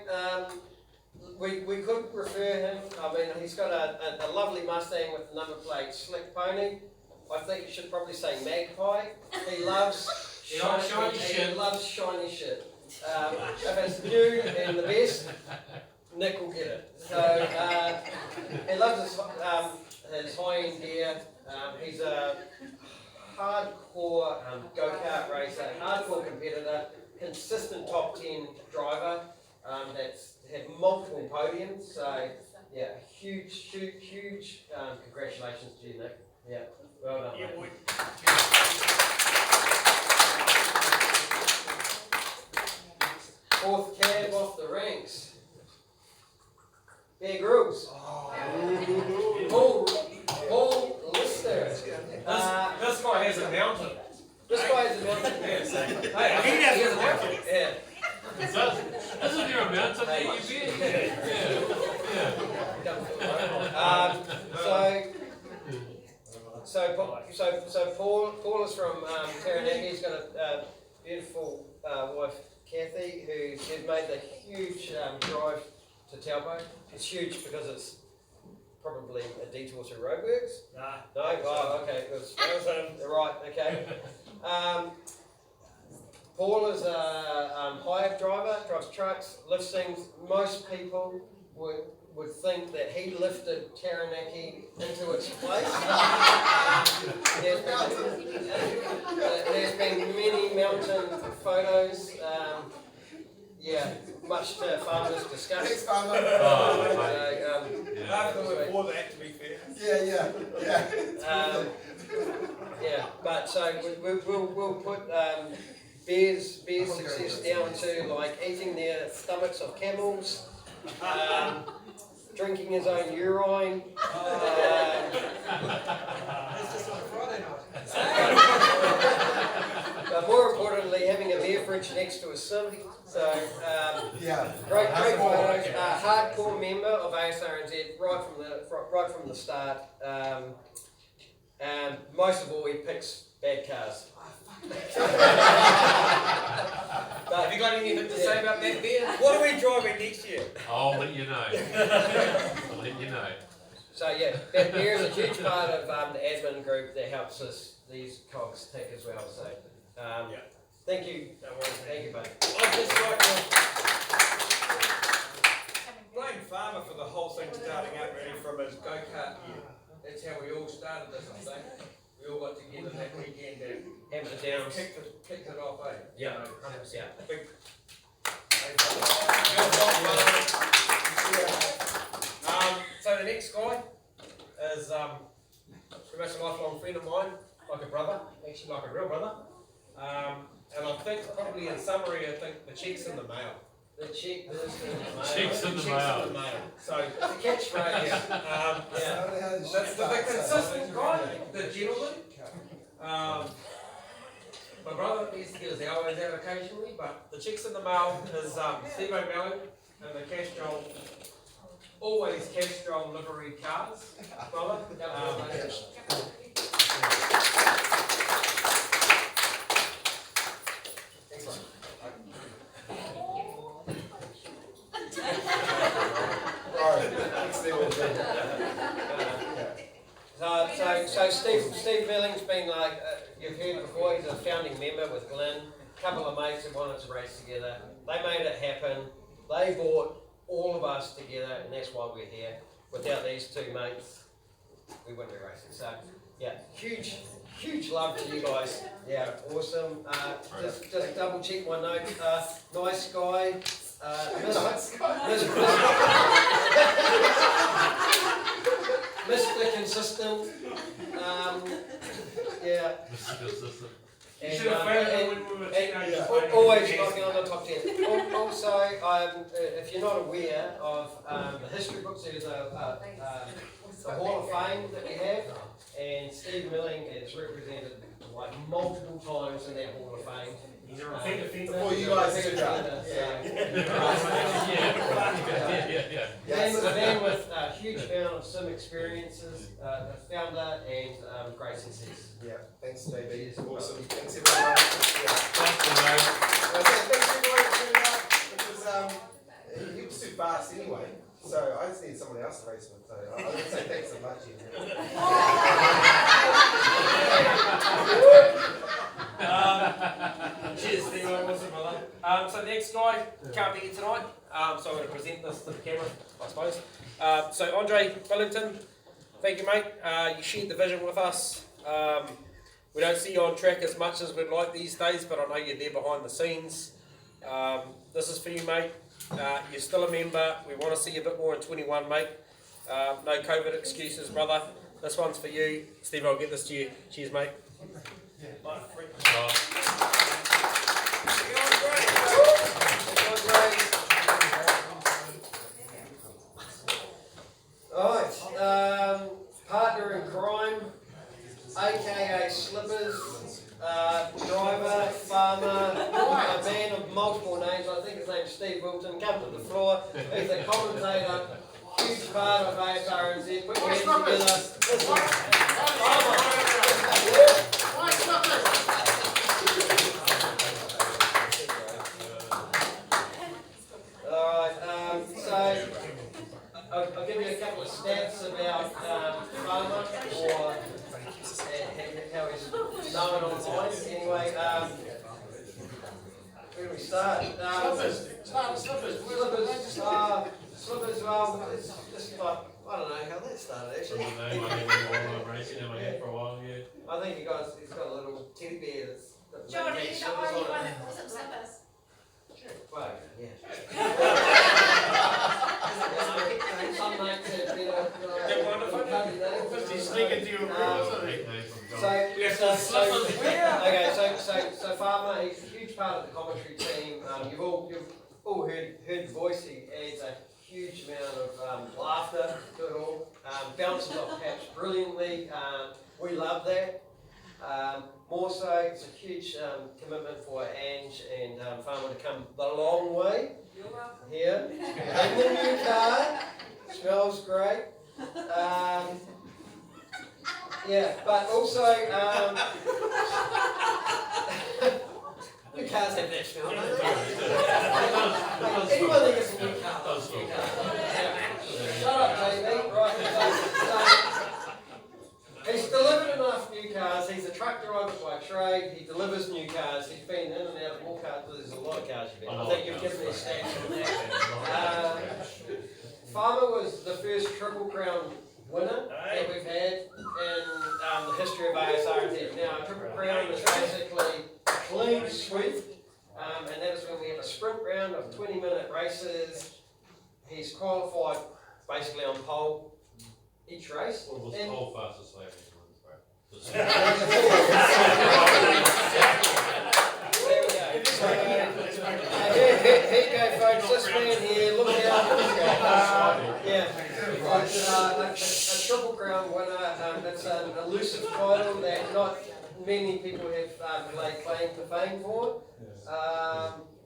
We could refer him, I mean, he's got a lovely Mustang with the number plate Slick Pony. I think you should probably say Magpie. He loves shiny shit. He loves shiny shit. If it's new and the best, Nick will get it. So he loves his high-end gear. He's a hardcore go-kart racer, hardcore competitor, consistent top 10 driver that's had multiple podiums. So yeah, huge congratulations to you, Nick. Yeah, well done. Yeah, mate. boy. Fourth cab off the ranks. Bear Grylls. Paul Lister. This guy has a mountain. This guy is a mountain. Yes. Hey, He has a mountain. Yeah. Isn't there a mountain that you been? So Paul is from Taranaki. He's got a beautiful wife, Kathy, who's made the huge drive to Taupo. It's huge because it's probably a detour through roadworks. Nah. No? Oh, okay. Right, okay. Paul is a hired driver, drives trucks, lifts things. Most people would think that he lifted Taranaki into its place. There's been many mountain photos. Yeah, much to farmers' disgust. Thanks, farmer. Before that, to be fair. Yeah, but so we'll put Bear's success down to like eating their stomachs of camels, drinking his own urine. But more importantly, having a beer fridge next to a sim. So great photos. Hardcore member of ASRNZ right from the start. Most of all, he picks bad cars. Have you got any anything to say about that, Ben? What are we driving next year? I'll let you know. I'll let you know. So yeah, there is a huge part of the admin group that helps us these cogs tick as well. So thank you, thank you, mate. I'd just like to blame Farmer for the whole thing starting out really from his go-kart year. That's how we all started this, I think. We all got together that weekend and Hammer downs. kicked it off, eh? Yeah, 100%. Big. So the next guy is pretty much a lifelong friend of mine, like a brother, actually like a real brother. And I think probably in summary, I think the check's in the mail. The check is in the mail. Check's in the mail. So it's a catchphrase. That's the consistent guy, the gentleman. My brother needs to get his hours out occasionally, but the check's in the mail is Steve O'Malley and the Cash Joel, always Cash Joel livery cars, brother. So Steve Billing's been like, you've heard before, he's a founding member with Glenn, a couple of mates who wanted to race together. They made it happen. They brought all of us together, and that's why we're here. Without these two mates, we wouldn't be racing. So yeah, huge love to you guys. Yeah, awesome. Just double check my notes. Nice guy. Mr. Consistent. Yeah. Mr. Consistent. You should have found it when we were teenagers. Always knocking on the top 10. Also, if you're not aware of the history books, there's a Hall of Fame that we have, and Steve Milling is represented like multiple times in that Hall of Fame. He's a repeat offender. Before you guys do that. Man with a huge amount of sim experiences, the founder and great success. Yeah, thanks, JB. Awesome. Thanks, everyone. Thanks, mate. Thanks, everyone, for turning up. Because he was too fast anyway, so I just need someone else to race with. So I would say thanks so much, Ian. Cheers, Steve. What's up, brother? So the next guy can't be here tonight, so I'm going to present this to the camera, I suppose. So Andre Billington, thank you, mate. You shared the vision with us. We don't see you on track as much as we'd like these days, but I know you're there behind the scenes. This is for you, mate. You're still a member. We want to see you a bit more in 21, mate. No COVID excuses, brother. This one's for you. Steve, I'll get this to you. Cheers, mate. Alright, partner in crime, aka Slippers, driver, farmer, a man of multiple names. I think his name's Steve Wilton. Come to the floor. He's a commentator, huge part of ASRNZ. Put your hands together. This is farmer. Alright, so I'll give you a couple of stats about Farmer, or how he's known online. Anyway, where do we start? Slippers, well, it's just like, I don't know how that started actually. I think he's got a little teddy bear that's John, you're the only one that calls him Slippers. well, yeah. Some mates have He's sneaking to your room or something. So Farmer, he's a huge part of the commentary team. You've all heard the voice. He adds a huge amount of laughter to it all. Bounces off caps brilliantly. We love that. More so, it's a huge commitment for Ange and Farmer to come the long way here in the new car. Smells great. Yeah, but also new cars have that smell, don't they? Anyone that gets a new car. Shut up, Jamie. Right. He's delivered enough new cars. He's a truck driver by trade. He delivers new cars. He's been in and out of more cars. There's a lot of cars you've been. I think you've given me stats on that. Farmer was the first Triple Crown winner that we've had in the history of ASRNZ. Now, a Triple Crown is basically a clean sweep, and that is when we have a sprint round of 20-minute races. He's qualified basically on pole each race. What was And- whole fastest lap in one, right? There we go. Here you go, folks. This man here, look out. Yeah. Right, a Triple Crown winner. It's an elusive title that not many people have claim to fame for.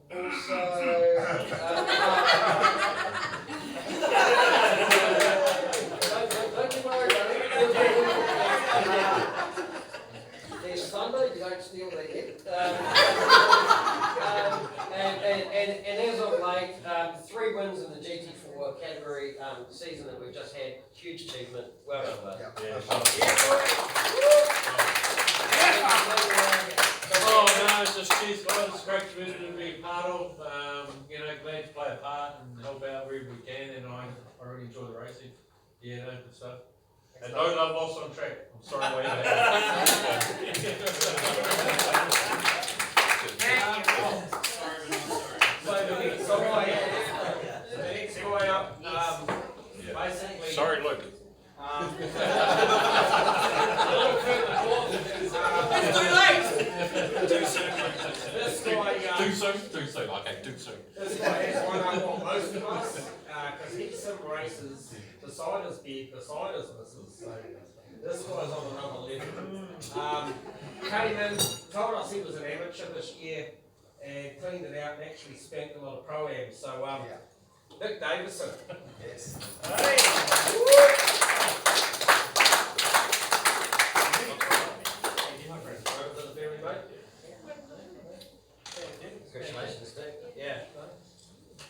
Also, don't you worry about it. There's thunder, you don't steal their head. And as of late, 3 wins in the GT4 category season that we've just had. Huge achievement. Well done, bud. Oh no, it's just cheers guys, it's a great community to be part of, glad to play a part and help out wherever we can, and I really enjoy the racing, good stuff. And no love lost on track, I'm sorry way back. So the next guy up, basically. Sorry, Luke. A little further north, it's too late! This guy, Too soon, okay, too soon. this guy has one up on most of us, because he sim races beside his bed, beside his missus, so this guy's on another level. Came in, told us he was an amateur this year, and cleaned it out and actually spent a lot of pro-am, so Nick Davison. Yes. Hey! Over to the family, mate. Congratulations, Nick. Yeah.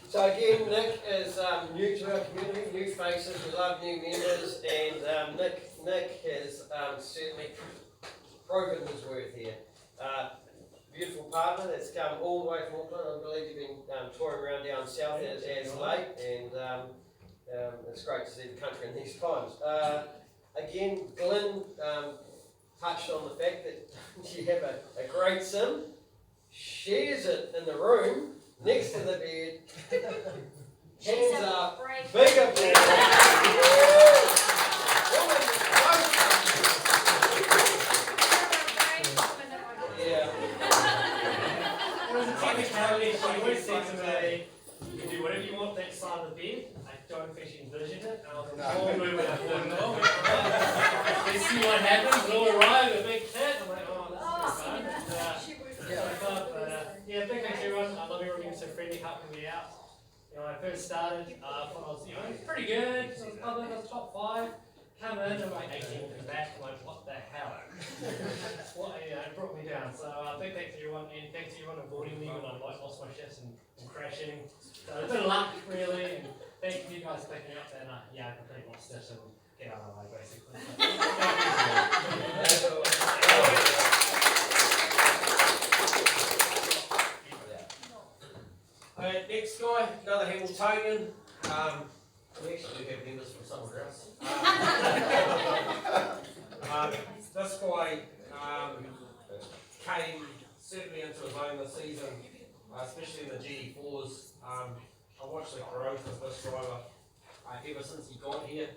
So again, Nick is new to our community, new faces, we love new members, and Nick has certainly proven his worth here. Beautiful partner that's come all the way from Auckland. I believe you've been touring around down south as late, and it's great to see the country in these times. Again, Glenn touched on the fact that you have a great sim, shares it in the room next to the bed. Hands up, big applause. Yeah. Technically, she always said to me, you can do whatever you want that side of the bed. I don't think she envisioned it. And I was like, oh, let's see what happens. We'll arrive at Big Cat. I'm like, oh, that's good fun. Yeah, big thanks everyone. I love everyone being so friendly, helping me out. When I first started, I thought I was, pretty good. I was public, I was top 5. Come in, I'm like 18 in the back. I'm like, what the hell? It brought me down. So big thanks to everyone, and thanks to everyone avoiding me when I lost my shifts and crashing. So a bit of luck, really, and thank you guys for picking me up. And I completely lost it and get out of the way, basically. Alright, next guy, another Hamiltonian. We actually do have members from somewhere else. This guy came certainly into his own this season, especially in the GT4s. I watched the growth of this driver ever since he got here.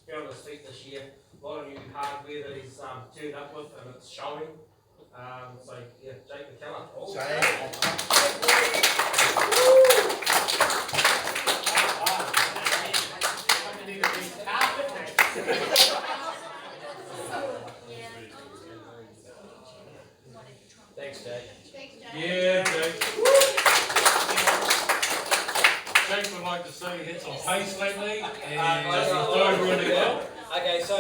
Been on his feet this year. A lot of new hardware that he's turned up with, and it's showing. So yeah, Jake McKellar. Thanks, Jake. Yeah, Jake. Jake would like to say he hit some pace lately, and he's doing really well. Okay, so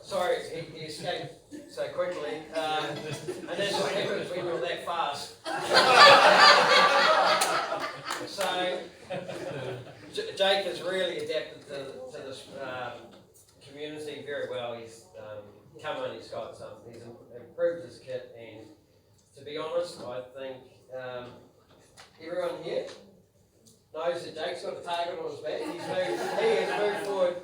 sorry, he escaped so quickly, and that's what happens when you're that fast. come in, he's improved his kit, and to be honest, I think everyone here knows that Jake's got a target on his back. He has moved forward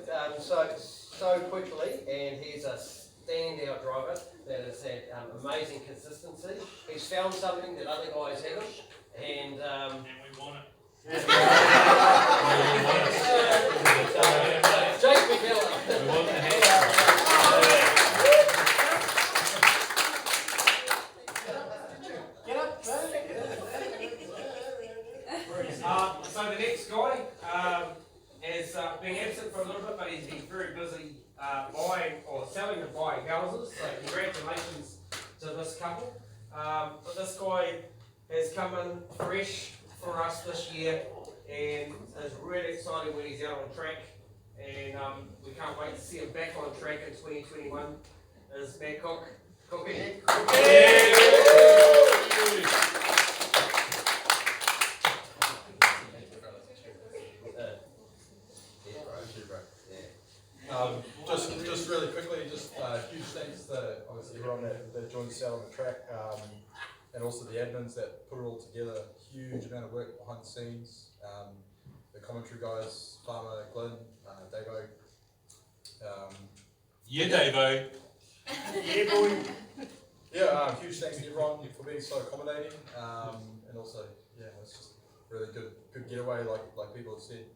so quickly, and he's a standout driver that has had amazing consistency. He's found something that other guys haven't, and we want it. Jake McKellar. We want the hand. So the next guy has been absent for a little bit, but he's been very busy buying or selling and buying houses. So congratulations to this couple. But this guy has come in fresh for us this year and is really excited when he's out on track. And we can't wait to see him back on track in 2021. Is Matt Cook. Cookie. Just really quickly, huge thanks to obviously everyone that joined us out on the track, and also the admins that put it all together. Huge amount of work behind the scenes. The commentary guys, Farmer, Glenn, Davo. Davo. Yeah, boy. Yeah, huge thanks to everyone for being so accommodating, and also it's just really good getaway, like people have said,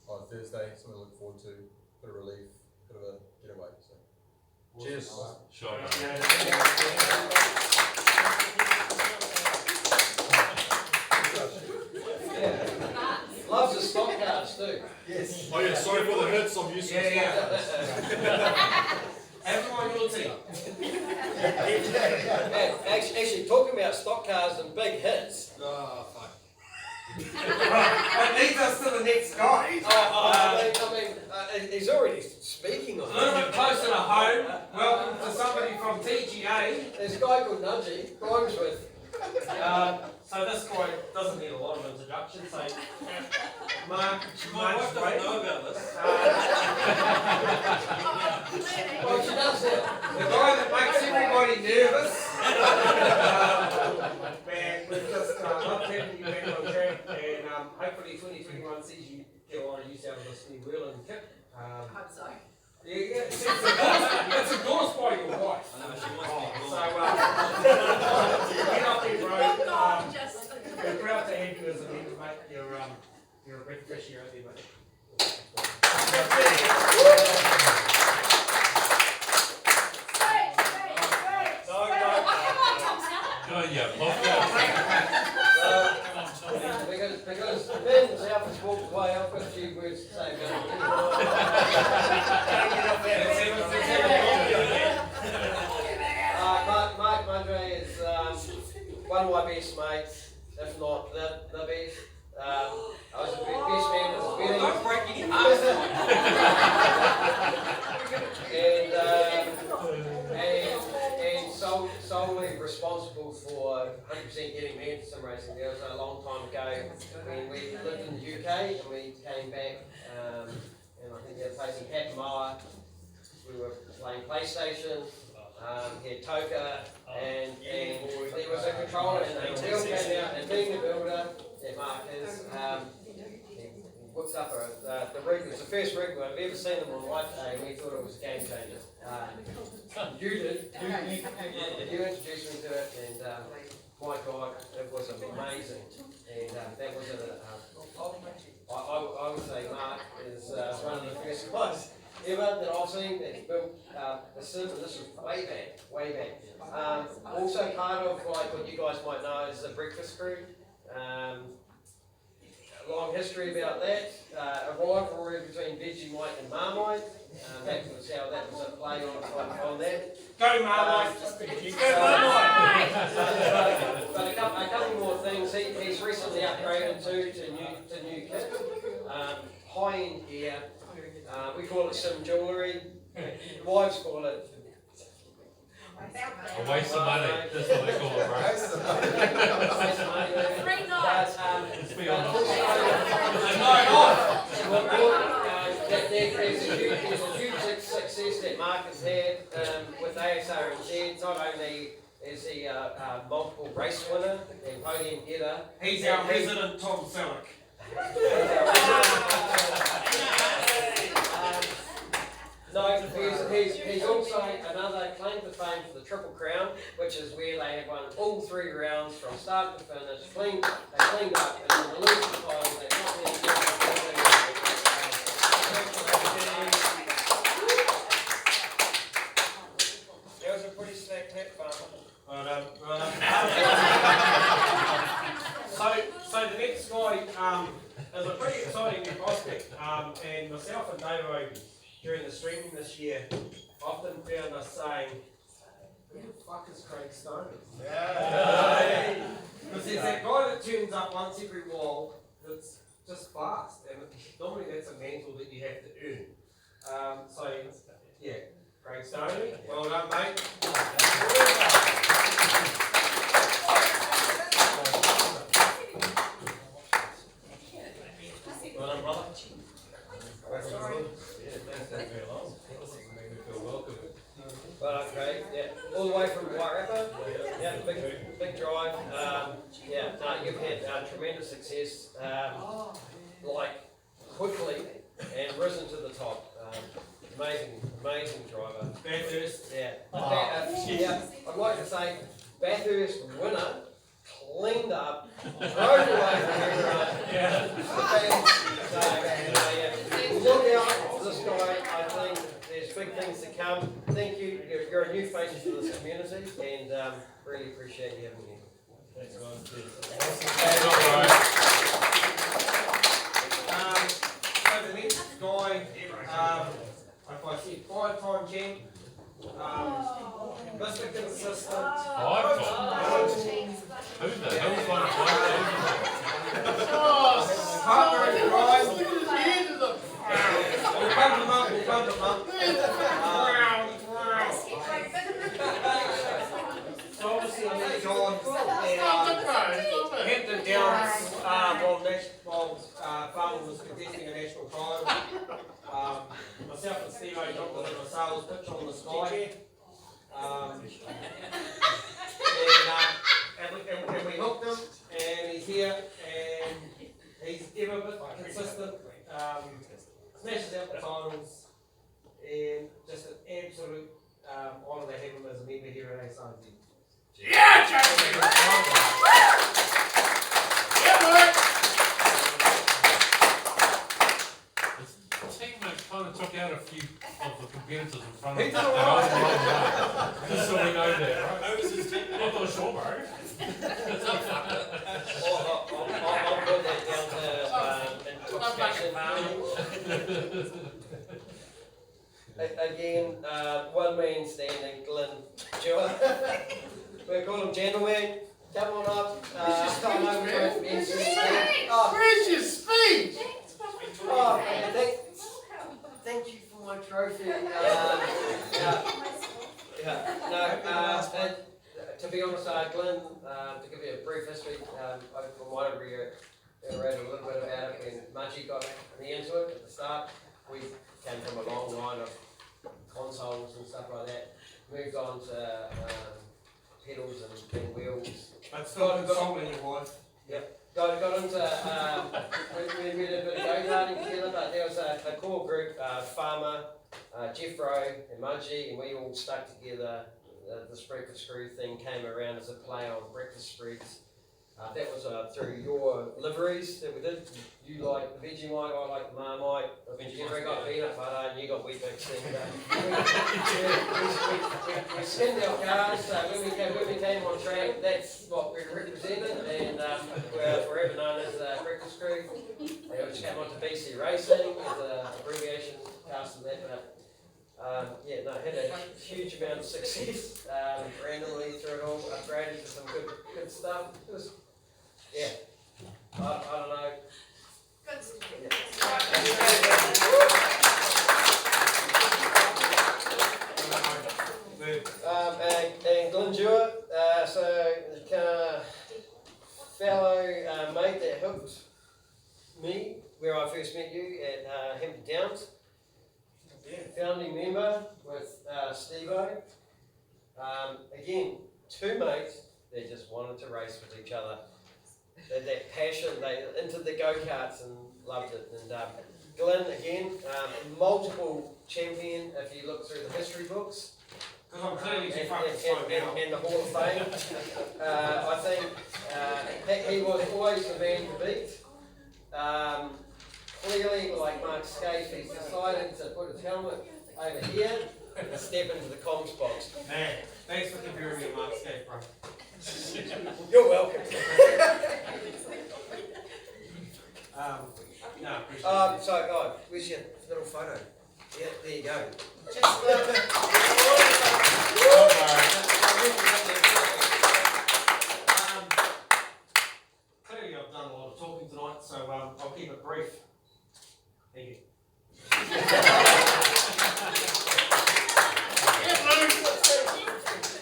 on Thursday. Something to look forward to. Bit of relief, bit of a getaway. So, cheers. Sure. Loves the stock cars too. Yes. Oh yeah, sorry for the hits. I'm used to Everyone on your team. Actually, talking about stock cars and big hits. Oh, fuck. That leads us to the next guy. He's already speaking on A little bit closer to home. Welcome to somebody from TGA. There's a guy called Nudgy, Grimesworth. So this guy doesn't need a lot of introduction. So Mark, My wife doesn't know about this. Well, she does that. The guy that makes everybody nervous. Man, we've just loved having you back on track, and hopefully 2021 sees you get a lot of use out of this new wheeling kit. I hope so. Yeah, it's endorsed by your wife. I know, she wants me So, gone. get up there, bro. Oh God, just. We're proud to have you as a member, mate. You're a beneficiary out there, mate. Because Ben's out has walked away, I've got a few words to say about it. Mark Mundray is one of my best mates, if not the best. I was the best man at his wedding. Don't break any hearts. and solely responsible for 100% getting me into sim racing. There was a long time ago when we lived in the UK and we came back, and I think they were facing Hatmara. We were playing PlayStation. He had Toka, and there was a controller, and Neil came out, and being the builder that Mark is, he whipped up the rig. It was the first rig I've ever seen him on live day, and we thought it was a game changer. You did. You introduced me to it, and my God, it was amazing. And that was I would say Mark is one of the first guys ever that I've seen that built a sim, and this was way back. Also part of like what you guys might know is the Breakfast Crew. A long history about that. A rivalry between Vegemite and Marmite. That was how that was a play on that. Go Marmite! Go Marmite! But a couple more things. He's recently upgraded to new kit. High-end gear. We call it sim jewellery. Wives call it A waste of money. That's what they call it, bro. Three nights. Let's be honest. There's a huge success success that Mark has had with ASRNZ. Not only is he a multiple race winner and podium getter, He's our resident Tom Selleck. No, he's also another claim to fame for the Triple Crown, which is where they have won all 3 rounds from start to finish. They cleaned up and then released the title. They've not been That was a pretty stacked hat, farmer. So the next guy is a pretty exciting new prospect, and myself and Davo during the streaming this year often found us saying, "Who the fuck is Craig Stone?" Because there's that guy that turns up once every while that's just fast, and normally that's a mantle that you have to earn. So yeah, Craig Stone, well done, mate. Well done, brother. Well, okay, yeah, all the way from Wairarapa, yeah, big drive. Yeah, no, you've had tremendous success, like quickly and risen to the top. Amazing driver. Bathurst. Yeah, yeah. I'd like to say Bathurst winner, cleaned up, drove away from everyone. Yeah. Look out for this guy. I think there's big things to come. Thank you. You're a new face to this community, and really appreciate you having me. Thanks, guys. So the next guy, like I said, 5-time champ. Mr. Consistent. 5 times? Who the hell's on 5 Partner in crime. Look at his hand in the. We'll bump him up. So obviously I met John and Hampton Downs while Farmer was contesting a national title. Myself and Steve jumped on a sales pitch on the sky. And we hooked him, and he's here, and he's ever bit consistent, smashes out the titles, and just an absolute honour to have him as a member here at ASRNZ. Yeah, Jason! Yeah, boy! The teammates kind of took out a few of the competitors in front He of did all right. Just so we know that, right? Who was his team? I'm not sure, bro. I'll put that down to intoxication. Again, one man standing, Glenn Stewart. We call him gentleman. Come on up. Come over to us. Where's your speech? Oh, thank you for my trophy. And to be honest, Glenn, to give you a brief history, from what I read a little bit about it, when Mudgee got me into it at the start, we came from a long line of consoles and stuff like that, moved on to pedals and wheels. That's still consoling your wife. Got into, we did a bit of go-karting together, but there was a core group, Farmer, Jeff Rowe and Mudgee, and we all stuck together. This breakfast crew thing came around as a play on breakfast spreads. That was through your liveries that we did. You like the Vegemite, I like the Marmite. I mean, Jeffrey got peanut butter and you got Weet Bix. We skinned our cars, so when we came on track, that's what we represented, and we're forever known as the breakfast crew. Which came on to BC Racing as an abbreviation cast of that. Had a huge amount of success. Randomly through it all, upgraded to some good stuff. It was, I don't know. And Glenn Stewart, so kind of fellow mate that hooked me where I first met you at Hampton Downs. founding member with Steve-O. Again, two mates that just wanted to race with each other. They had that passion, they into the go-karts and loved it. And Glenn, again, multiple champion if you look through the history books. Because I'm clearly too And fucking slow now. the Hall of Fame. I think he was always the man to beat. Clearly, like Mark Scaife, he's decided to put his helmet over here and step into the comms box. Man, thanks for comparing me to Mark Scaife, bro. You're welcome. No, appreciate it. So, God, where's your little photo? Yeah, there you go. Clearly I've done a lot of talking tonight, so I'll keep it brief. Thank you.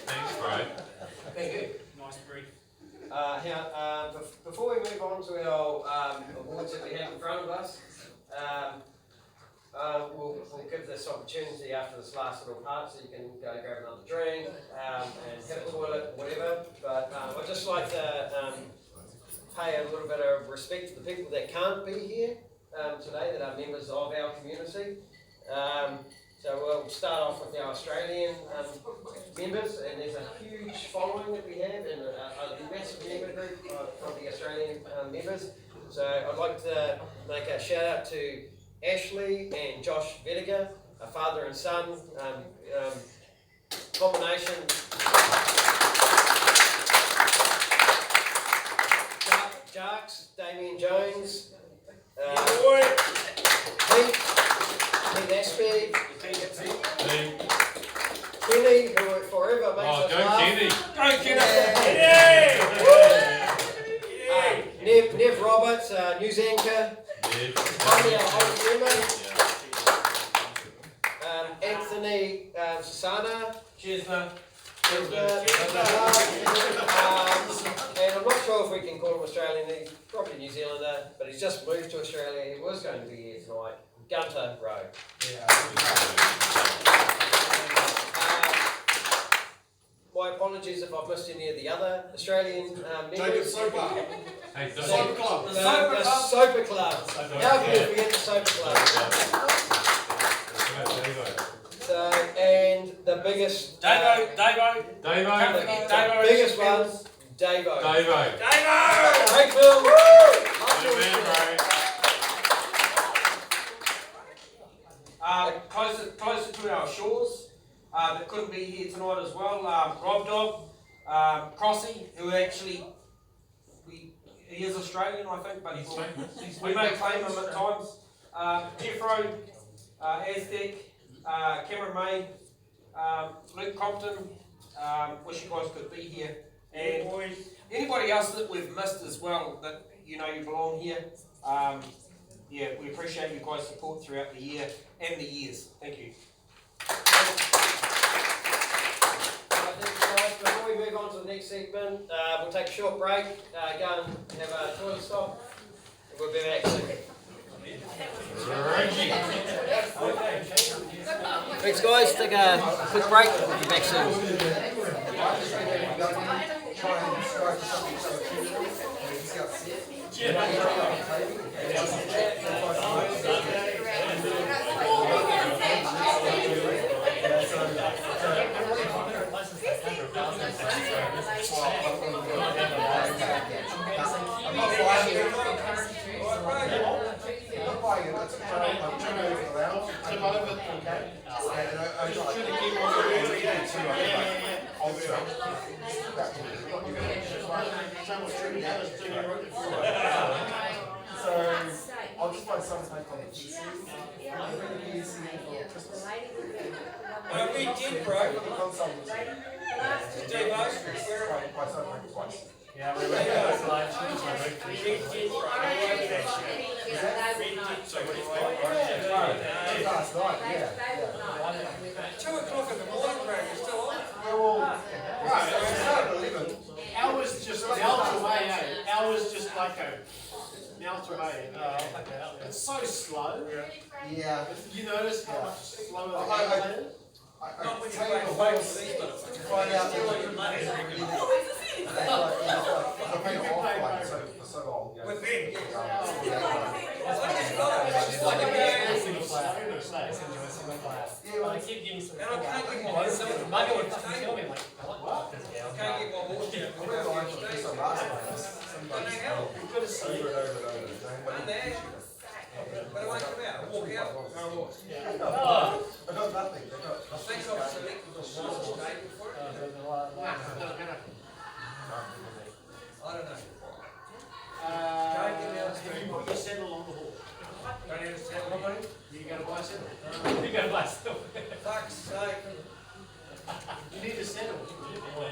Thanks, bro. Thank you. Nice brief. Before we move on to our awards that we have in front of us, we'll give this opportunity after this last little part so you can go grab another drink and have a toilet, whatever. But I'd just like to pay a little bit of respect to the people that can't be here today, that are members of our community. So we'll start off with our Australian members, and there's a huge following that we have, and a massive member group from the Australian members. So I'd like to make a shout out to Ashley and Josh Vediger, a father and son combination. Jarks, Damien Jones, Pete Ashby, Kenny, who forever makes us laugh. Nev Roberts, news anchor. Tommy, our old member. Anthony Susana. Cheers, man. And I'm not sure if we can call him Australian, he's probably New Zealander, but he's just moved to Australia. He was going to be here tonight. Gunter Rowe. My apologies if I've missed any of the other Australian members. Hey, So- Soper Club. The Soper Club. How can we forget the Soper Club? So, and the biggest... Davo. Biggest one, Davo. Davo! Hey, Phil. Closer to our shores, that couldn't be here tonight as well. Rob Dog, Crossy, who actually, he is Australian, I think, but we may claim him at times. Jeffro, Aztec, Cameron May, Luke Compton, wish you guys could be here. And anybody else that we've missed as well, that you know you belong here. Yeah, we appreciate you guys' support throughout the year and the years. Thank you. Before we move on to the next segment, we'll take a short break, go and have a toilet stop, and we'll be back soon. Thanks guys, take a quick break, we'll be back soon. So I'll just buy some time on the PC. I'm going to be using it for Christmas. We did, bro. Console. Dave, Buy some twice. Yeah, we went to this lunch. Last night, yeah. 2 o'clock in the morning, bro. You're still on? Right, it started at 11. Hours just melt away, eh? Hours just like a Alpha Bay. It's so slow. Yeah. You notice how much slower the I- gameplay is? I take the horse to find out that I'm paying offline for so long. With them. I keep giving some. And I can't get my Money would fucking kill me, like, I can't get my horse to I'm really like to do some last night. You've got to see it. But I won't come out, I walk out, no horse. I got nothing. I got Thanks, officer Nick, for the statement for it. I don't know. Have you put your saddle on the horse? Don't understand what I'm doing. You going to buy a saddle? You go buy stuff. Fuck's sake. You need a saddle.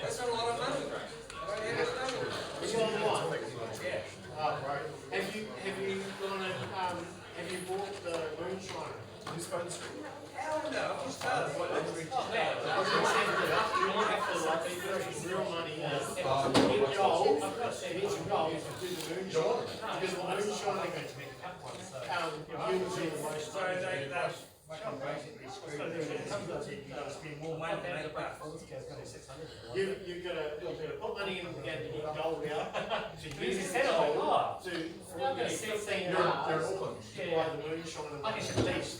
That's a lot of money. I don't have enough money. Are you on the line? Yeah. Oh, right. Have you gone and, have you bought the moonshiner? who's phone screen. Hell no, I'm just telling you. You have to like put real money in gold. It's gold to do the moonshine. Because the moonshine yields you the most. So my company basically screwed it. You gotta spend more money to make it back. You've got to put money in the game to get gold out. To use It's it set up, to, oh. for I've got 16 you're hours. to buy the moonshine. I can at least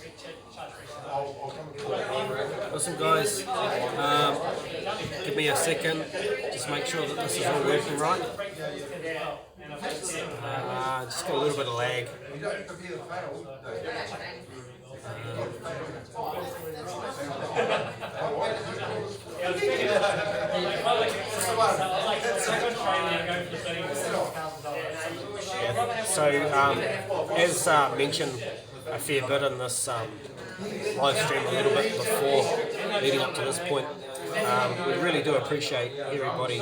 charge for I'll come and Listen guys, give me a second, just make sure that this is all working right. Just got a little bit of lag. You don't prepare the fail. So, as mentioned a fair bit in this live stream a little bit before leading up to this point, we really do appreciate everybody,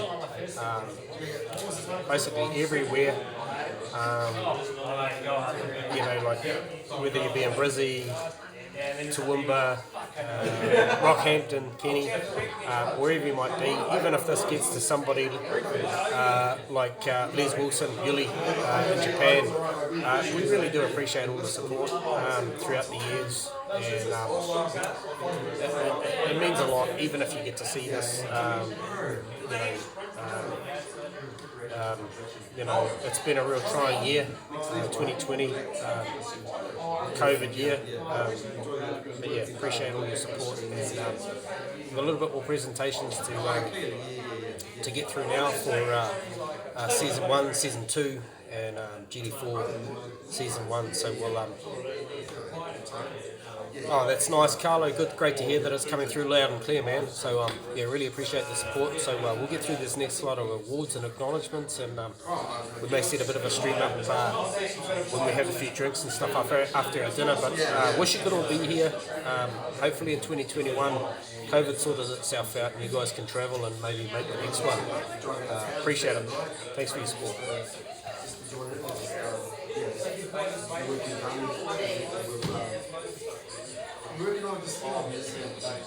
basically everywhere. You know, like whether you be in Brizzy, Toowoomba, Rockhampton, Kenny, wherever you might be, even if this gets to somebody like Les Wilson, Yuli in Japan, we really do appreciate all the support throughout the years, and it means a lot, even if you get to see this, you know, it's been a real trying year, 2020, COVID year, but yeah, appreciate all your support, and we've got a little bit more presentations to get through now for Season 1, Season 2, and GD4 Season 1, so we'll oh, that's nice, Carlo. Good, great to hear that it's coming through loud and clear, man. So, yeah, really appreciate the support. So, we'll get through this next lot of awards and acknowledgements, and we may set a bit of a stream up when we have a few drinks and stuff after our dinner. But wish you could all be here. Hopefully in 2021, COVID sorted itself out, and you guys can travel and maybe make the next one. Appreciate it. Thanks for your support. I'm really going to see on this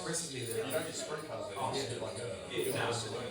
recipe there. You don't get sprint cars there. You just do like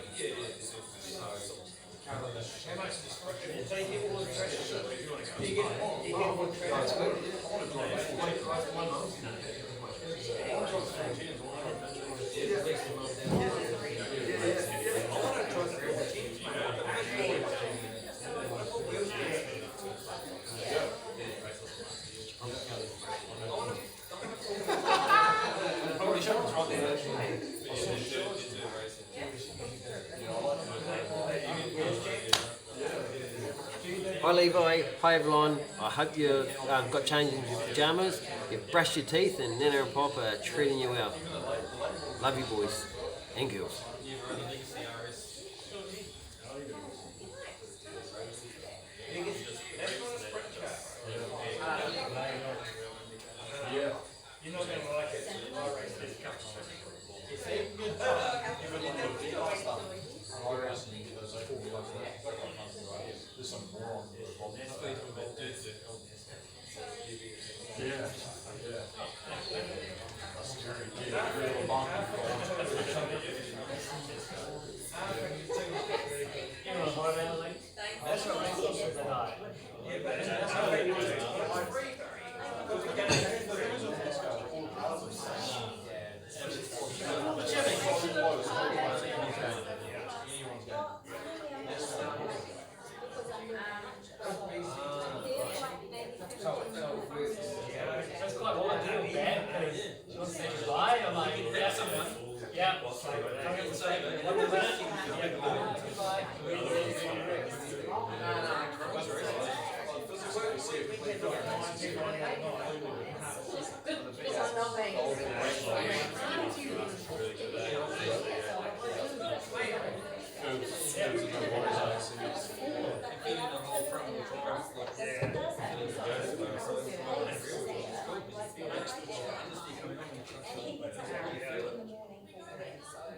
Hi Levi, hi everyone. I hope you got changed into your pyjamas, you've brushed your teeth, and Nana and Pop are treating you well. Love you boys and girls. You're not going to like it. I race this couple. There's some moron That's what makes it. gets up around 4 in the morning for that, so.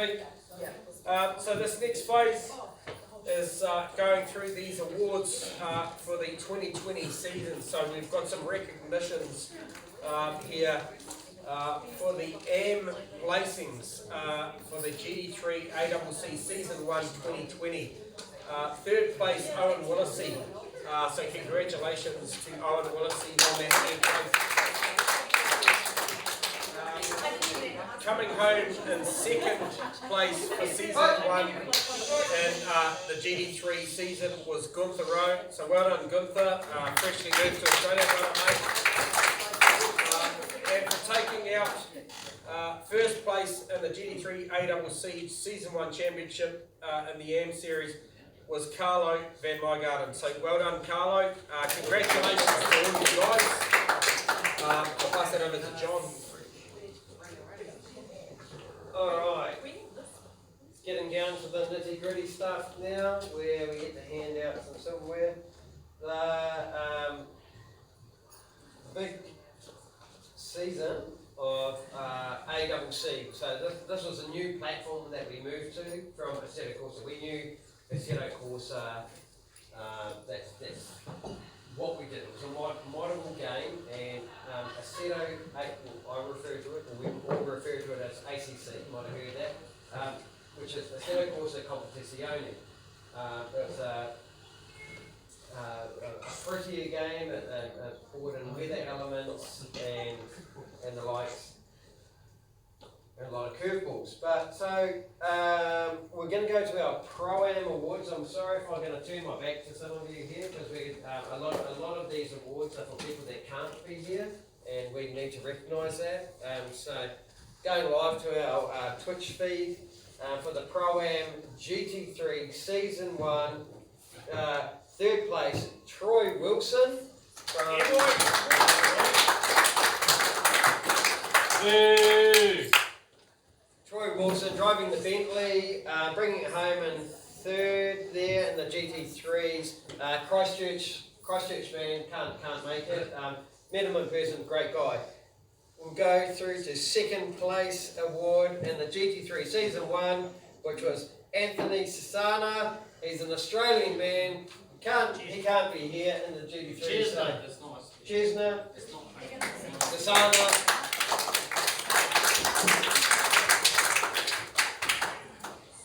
speak. So this next phase is going through these awards for the 2020 season. So we've got some recognitions here for the AM placings for the GD3 ACC Season 1 2020. Third place, Owen Willisey. So congratulations to Owen Willisey on that third place. Coming home in second place for Season 1 and the GD3 season was Gunther Rowe. So well done, Gunther. Freshly moved to Australia. Well done, mate. And for taking out first place in the GD3 ACC Season 1 Championship in the AM Series was Carlo Van Mygarden. So well done, Carlo. Congratulations to all you guys. I'll pass that over to John. Alright, getting down to the nitty gritty stuff now, where we get to hand out some silverware. The big season of ACC. So this was a new platform that we moved to from Assetto Corsa. We knew Assetto Corsa, that's what we did. It was a moddable game, and Assetto, I refer to it, or we all refer to it as ACC, you might have heard that, which is Assetto Corsa Competizione. It's a prettier game, a board and weather elements, and the likes, and a lot of curveballs. But so we're going to go to our Pro-Am Awards. I'm sorry if I'm going to turn my back to some of you here, because a lot of these awards are for people that can't be here, and we need to recognise that. So going live to our Twitch feed for the Pro-Am GT3 Season 1, third place, Troy Wilson. Troy Wilson driving the Bentley, bringing it home in third there in the GT3s. Christchurch man, can't make it. Met him in person, great guy. We'll go through to second place award in the GT3 Season 1, which was Anthony Sasana. He's an Australian man. He can't be here in the GT3. Chesner, that's nice. Chesner, It's not Sasana.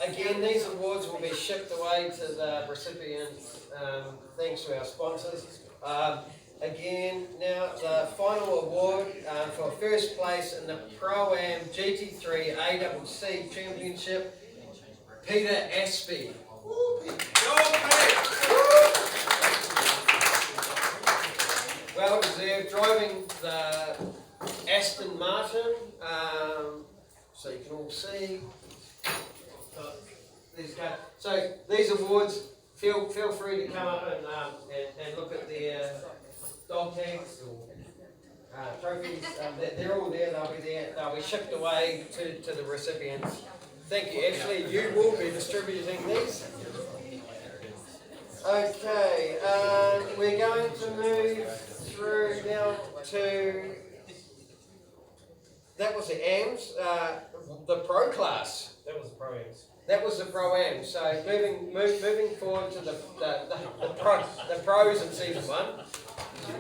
Again, these awards will be shipped away to the recipients, thanks to our sponsors. Again, now the final award for first place in the Pro-Am GT3 ACC Championship, Peter Aspey. Well deserved, driving the Aston Martin, so you can all see. So these awards, feel free to come up and look at their dog tags or trophies. They're all there. They'll be there. They'll be shipped away to the recipients. Thank you, Ashley. You will be distributing these. Okay, we're going to move through now to, that was the AMS, the Pro class. That was the Pro-Ams. That was the Pro-Am. So moving forward to the pros in Season 1.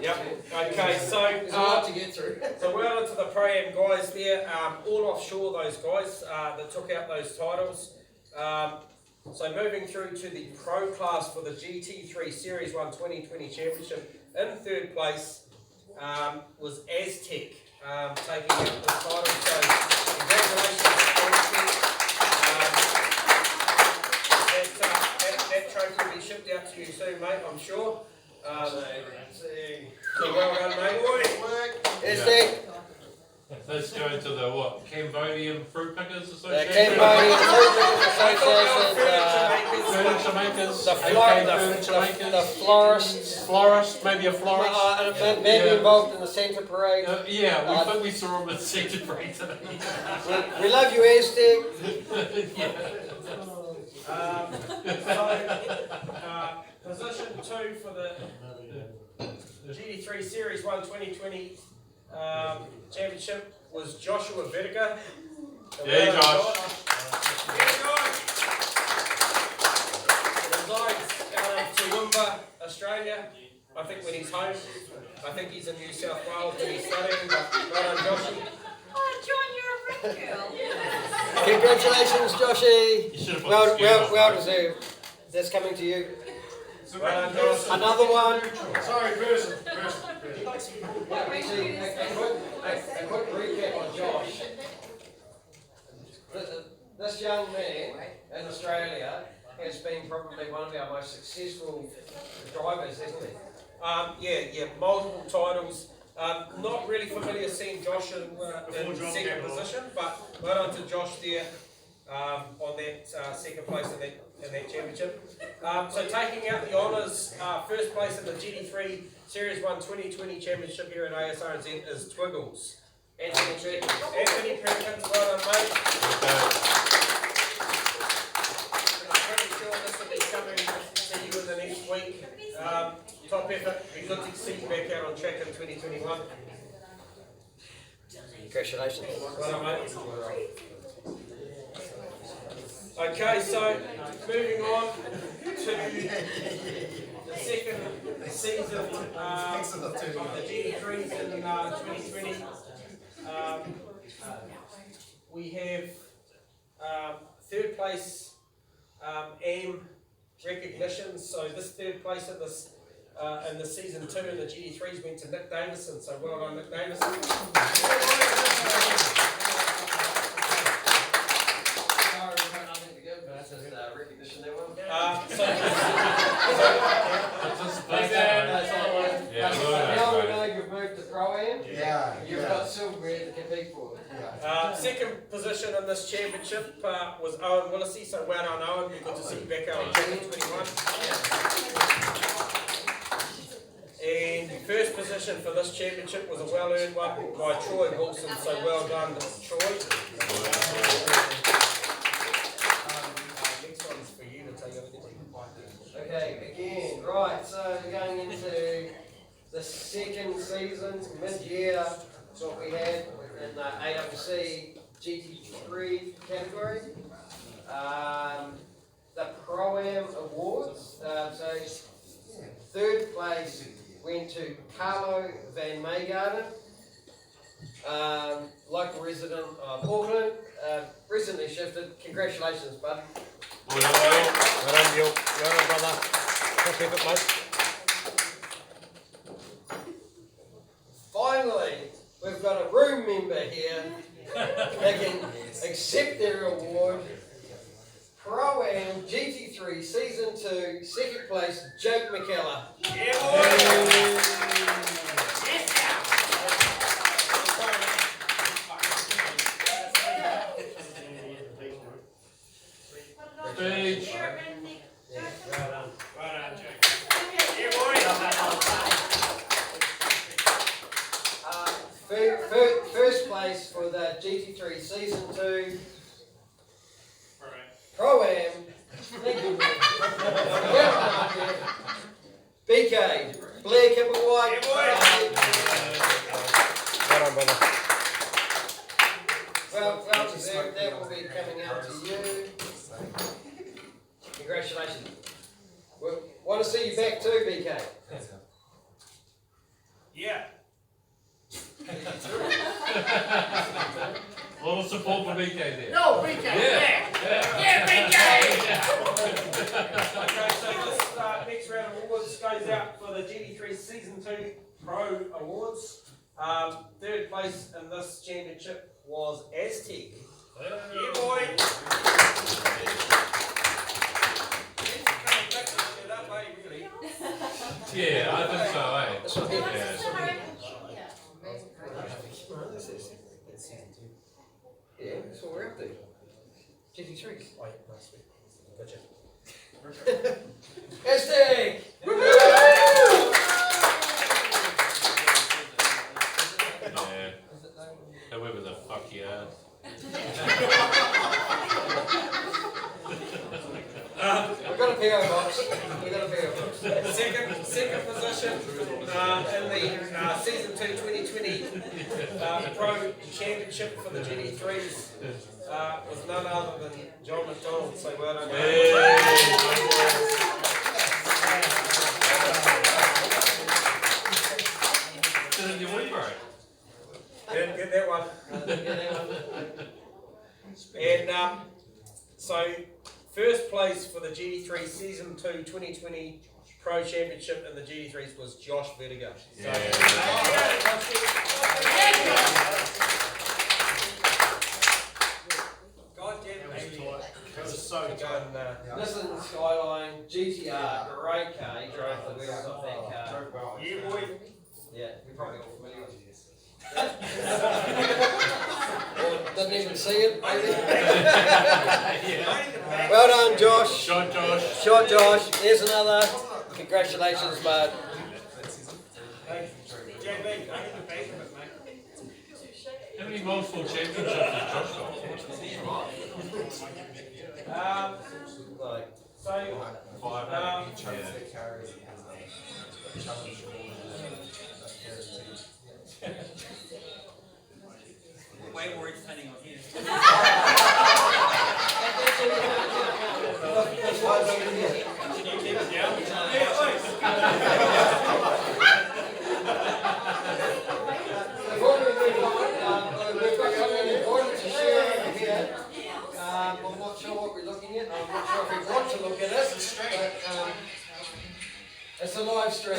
Yep. Okay, so There's a lot to get through. So well into the Pro-Am guys there, all offshore those guys that took out those titles. So moving through to the Pro class for the GT3 Series 1 2020 Championship. In third place was Aztec taking out the title. So congratulations to Aztec. That trophy will be shipped out to you soon, mate, I'm sure. So well done, mate. Aztec. Let's go to the what? Cambodian Fruit Pickers The Association? Cambodian Association, Furniture makers? the florists, Florist, maybe a florist? maybe involved in the Santa Parade. Yeah, we think we saw them at Santa Parade today. We love you, Aztec. Position 2 for the GT3 Series 1 2020 Championship was Joshua Vitiger. Yeah, Josh. Australia, I think when he's home, I think he's in New South Wales when he's studying, but well done, Joshy. Oh, John, you're a red girl. Congratulations, Joshy. You should have put Well, the skin well, on. well deserved. That's coming to you. Well done, Josh. Another one. Sorry, person. Actually, a quick recap on Josh. This young man in Australia has been probably one of our most successful drivers, hasn't he? Yeah, multiple titles. Not really familiar seeing Josh in second position, but well done to Josh there on that second place in that championship. So taking out the honours, first place in the GT3 Series 1 2020 Championship here at ASRNZ is Twiggles. Anthony Perkins, well done mate. I'm pretty sure this will be coming to you in the next week. Top effort, be good to see you back out on track in 2021. Congratulations. Well done, mate. Okay, so moving on to the second season of the GT3s in 2020. We have third place AM recognition. So this third place in the season 2 in the GT3s went to Nick Davison. So well done, Nick Davison. Recognition that one. Now we know you've moved to Pro-Am. Yeah. You've got silverware to compete for. Second position in this championship was Owen Willisey, so well done Owen, we're good to see you back out on track in 21. And first position for this championship was a well-earned one by Troy Wilson, so well done Troy. Next one's for you to take over. Okay, again, right, so we're going into the second season, mid-year, is what we had in the AWC GT3 category. The Pro-Am Awards, so third place went to Carlo Van Maygarden, local resident of Auckland, recently shifted. Congratulations, bud. Well done, Gil. Well done, brother. Top effort, mate. Finally, we've got a room member here that can accept their award. Pro-Am GT3 Season 2, second place, Jake McKellar. Speech. First place for the GT3 Season 2 Pro-Am. Thank you. BK, Blair Kipper-White. Well done, brother. Well deserved. That will be coming out to you. Congratulations. We want to see you back too, BK. Yeah. A lot of support for BK there. No, BK, yeah, BK! Okay, so this next round of awards goes out for the GT3 Season 2 Pro Awards. Third place in this championship was Aztec. Yeah, boy! Yeah, I think so, eh? This one here. Yeah. Yeah, that's what we're up to. GT3. Oh, yeah, nice. Gotcha. Aztec! Yeah. However the fuck you are. We've got a PO box. We've got a PO box. Second position in the Season 2 2020 Pro Championship for the GT3s was none other than John McDonald. So well done. And so, first place for the GD3 Season 2 2020 Pro Championship in the GD3s was Josh Vertigo. So, That was so tight. Nissan Skyline GTR, great car. He drove the wheels off that car. Yeah, boy. Yeah, you're probably all familiar with this. Or didn't even see it, maybe. Well done, Josh. Shot, Josh. Shot, Josh. There's another. Congratulations, bud. How many multiple championships has Josh got? Like, so, Way more entertaining on here. Before we move on, we've got something important to share over here. I'm not sure what we're looking at. I'm not sure if we want to look at it, but it's a live stream.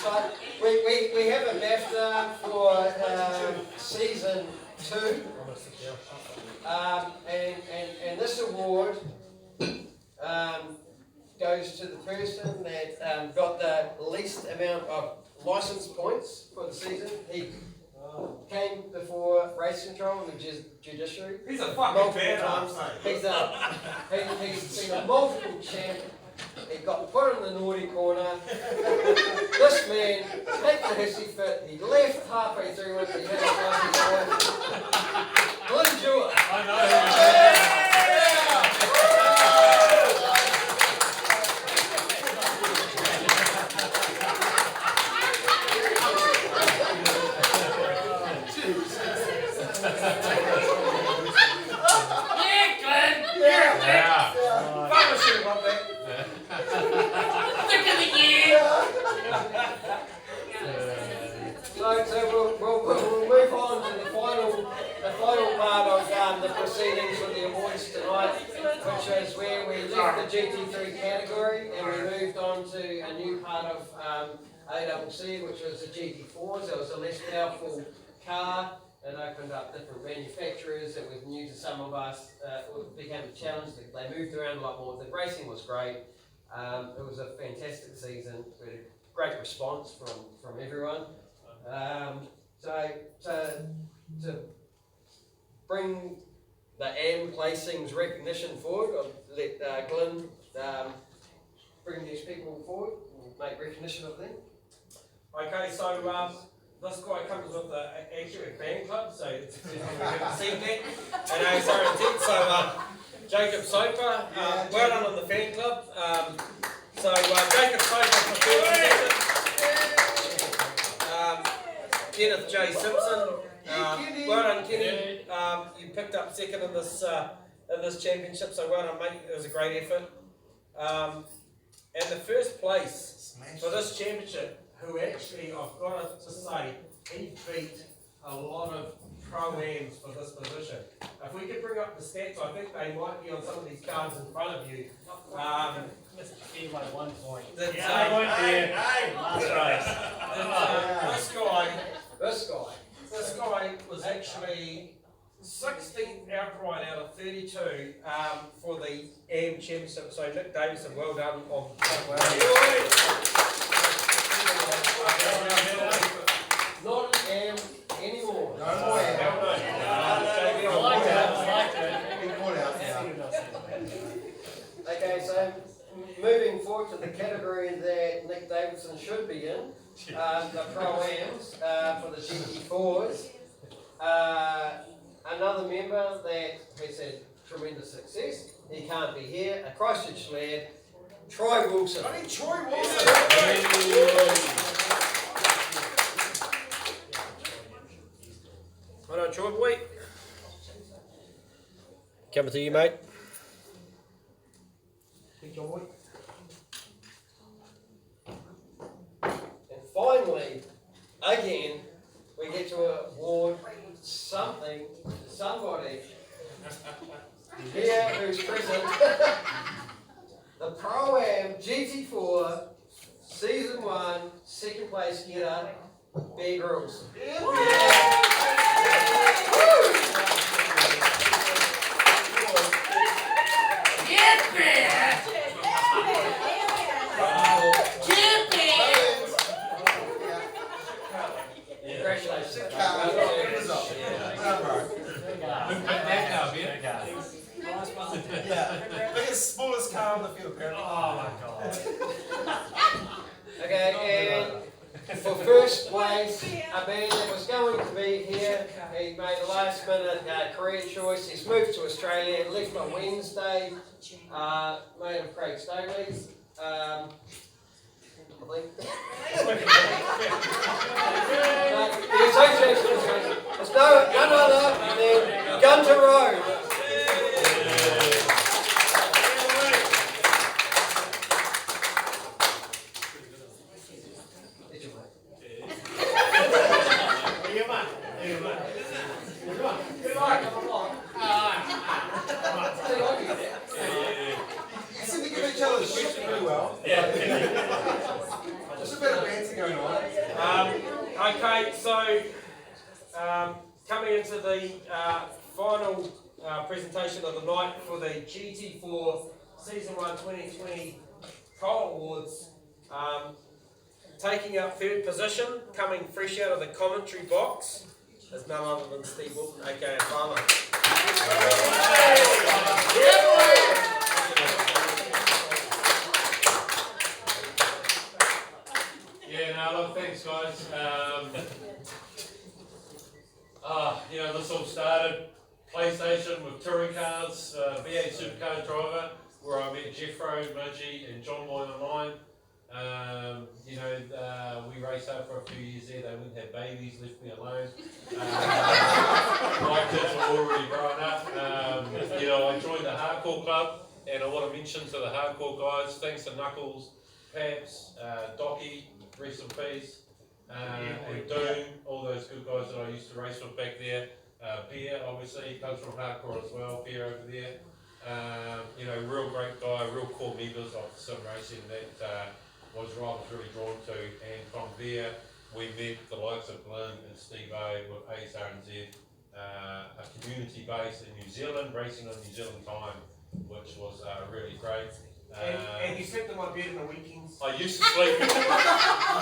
But we have a BAFTA for season 2, and this award goes to the person that got the least amount of license points for the season. He came before race control and the judiciary. he's a fucking Multiple badass, times. mate. He's been a multiple champ. He got put in the naughty corner. This man had the hissy fit. He left halfway through once he had his license point. Glenn Jewett. I know. So we'll move on to the final part of the proceedings for the awards tonight, which is where we left the GT3 category and we moved on to a new part of ASRNZ, which was the GT4s. It was a less powerful car. It opened up different manufacturers. It was new to some of us. It became a challenge. They moved around a lot more. The racing was great. It was a fantastic season. We had a great response from everyone. So to bring the AM placings recognition forward, I'll let Glenn bring these people forward and make recognition of them. Okay, so this guy comes with the actual fan club, so it's the first time we've ever seen that at ASRNZ. So Jacob Soper, well done on the fan club. So Jacob Soper for first position. Kenneth J. Simpson, well done Kenny. You picked up second in this championship, so well done mate. It was a great effort. And the first place for this championship, who actually, I've got to say, he beat a lot of pro-ams for this position. If we could bring up the stats, I think they might be on some of these cards in front of you. Missed the key by 1 point. That, Last race. This guy was actually 16th outright out of 32 for the AM Championship. So Nick Davison, well done on Not an AM anymore. Okay, so moving forward to the category that Nick Davidson should be in, the Pro-Ams for the GT4s. Another member that has had tremendous success, he can't be here, a Christchurch lad, Troy Wilson. I need Troy Wilson. Well done, Troy boy. Coming to you, mate. Big John boy. And finally, again, we get to award something to somebody here who's present. The Pro-Am GT4 Season 1 second place getter, Bear Grylls. Congratulations. Yeah. Biggest, smallest car on the field, apparently. Oh my god. Okay, and for first place, a man that was going to be here, he made a last minute career choice. He's moved to Australia, left on Wednesday, made of Craig Staley's. I think. It's none other than Gunter Rowe. You seem to give each other shit pretty well. There's a bit of banter going on. Okay, so coming into the final presentation of the night for the GT4 Season 1 2020 Pro Awards. Taking up third position, coming fresh out of the commentary box, is none other than Steve Wilton, aka Farmer. Yeah, no, look, thanks guys. This all started PlayStation with touring cars, V8 supercar driver, where I met Jeffro, Mudgee and John Boy online. We raced out for a few years there, they wouldn't have babies, left me alone. My kids were already grown up. I joined the hardcore club, and I want to mention to the hardcore guys, thanks to Knuckles, Paps, Docky, rest in peace, and Doom, all those good guys that I used to race with back there. Beer, obviously, comes from hardcore as well, Beer over there. Real great guy, real core members of sim racing that was really drawn to, and from there we met the likes of Glenn and Steve-O with ASRNZ, a community base in New Zealand, racing on New Zealand time, which was really great. And you slept in my bed in the weekends. I used to sleep. I